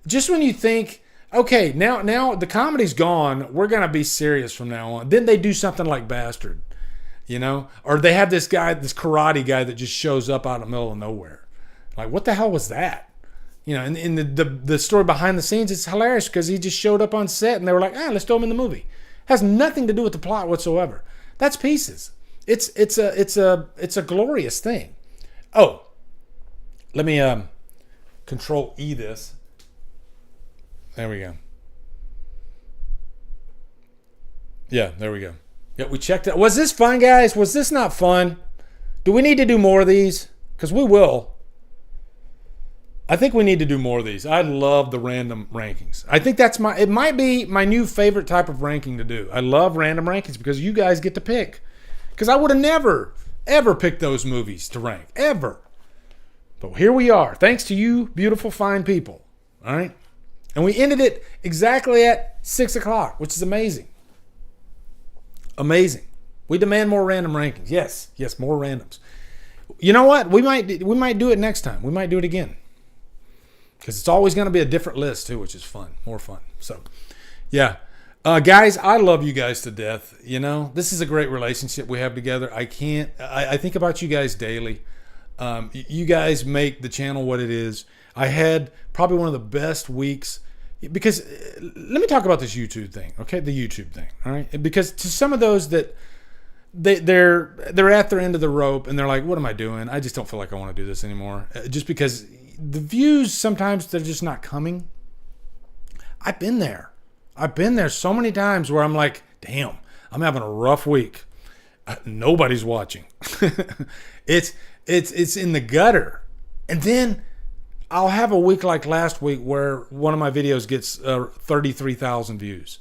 Just when you think, okay, now the comedy's gone, we're gonna be serious from now on. Then they do something like Bastard, or they have this guy, this karate guy that just shows up out of the middle of nowhere. Like, what the hell was that? And in the story behind the scenes, it's hilarious because he just showed up on set and they were like, let's throw him in the movie. Has nothing to do with the plot whatsoever. That's Pieces. It's a glorious thing. Oh, let me Control E this. There we go. Yeah, there we go. Yeah, we checked it. Was this fun, guys? Was this not fun? Do we need to do more of these? Because we will. I think we need to do more of these. I love the random rankings. I think it might be my new favorite type of ranking to do. I love random rankings because you guys get to pick. Because I would have never, ever picked those movies to rank. Ever. But here we are. Thanks to you, beautiful, fine people. All right? And we ended it exactly at 6 o'clock, which is amazing. Amazing. We demand more random rankings. Yes, more randoms. You know what? We might do it next time. We might do it again. Because it's always going to be a different list too, which is fun. More fun. So, yeah. Guys, I love you guys to death. This is a great relationship we have together. I think about you guys daily. You guys make the channel what it is. I had probably one of the best weeks because let me talk about this YouTube thing, okay? The YouTube thing, all right? Because to some of those that they're at their end of the rope and they're like, what am I doing? I just don't feel like I want to do this anymore. Just because the views sometimes they're just not coming. I've been there so many times where I'm like, damn, I'm having a rough week. Nobody's watching. It's in the gutter. And then I'll have a week like last week where one of my videos gets 33,000 views.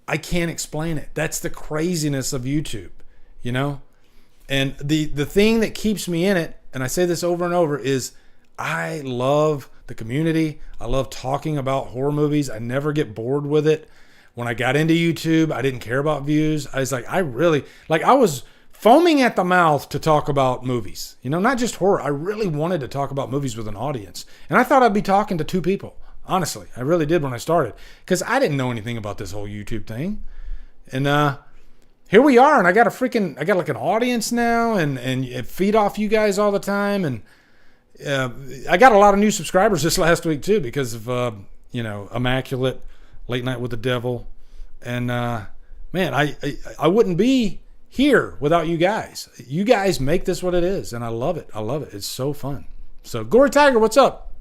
I can't explain it. That's the craziness of YouTube, And the thing that keeps me in it, and I say this over and over, is I love the community. I love talking about horror movies. I never get bored with it. When I got into YouTube, I didn't care about views. I was like, I was foaming at the mouth to talk about movies. Not just horror. I really wanted to talk about movies with an audience. And I thought I'd be talking to two people. Honestly, I really did when I started. Because I didn't know anything about this whole YouTube thing. And here we are. And I got like an audience now. And feed off you guys all the time. And I got a lot of new subscribers this last week too because of Immaculate, Late Night with the Devil, and man, I wouldn't be here without you guys. You guys make this what it is, and I love it. It's so fun. So Gory Tiger, what's up?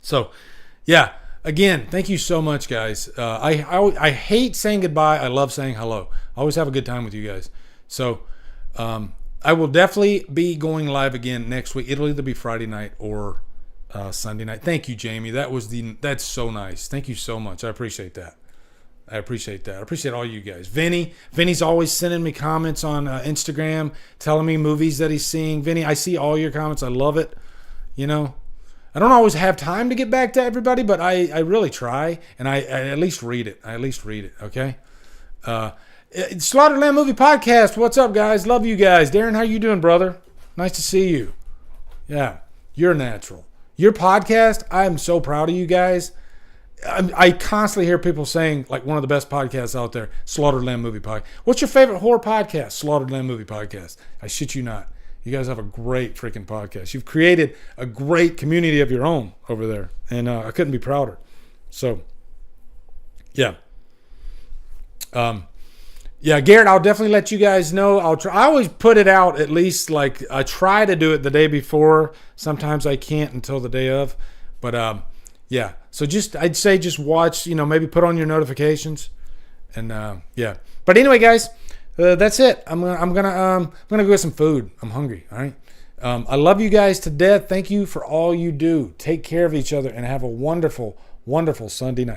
So yeah, again, thank you so much, guys. I hate saying goodbye. I love saying hello. I always have a good time with you guys. So I will definitely be going live again next week. It'll either be Friday night or Sunday night. Thank you, Jamie. That's so nice. Thank you so much. I appreciate that. I appreciate all you guys. Vinny's always sending me comments on Instagram, telling me movies that he's seeing. Vinny, I see all your comments. I love it. I don't always have time to get back to everybody, but I really try, and I at least read it. Okay. Slaughterland Movie Podcast. What's up, guys? Love you guys. Darren, how you doing, brother? Nice to see you. Yeah, you're natural. Your podcast, I'm so proud of you guys. I constantly hear people saying, like, one of the best podcasts out there, Slaughterland Movie Podcast. What's your favorite horror podcast? Slaughterland Movie Podcast. I shit you not. You guys have a great freaking podcast. You've created a great community of your own over there, and I couldn't be prouder. So, yeah. Yeah, Garrett, I'll definitely let you guys know. I always put it out at least, like, I try to do it the day before. Sometimes I can't until the day of. But, yeah. So I'd say just watch, maybe put on your notifications. And, yeah. But anyway, guys, that's it. I'm gonna go get some food. I'm hungry, all right? I love you guys to death. Thank you for all you do. Take care of each other and have a wonderful, wonderful Sunday night.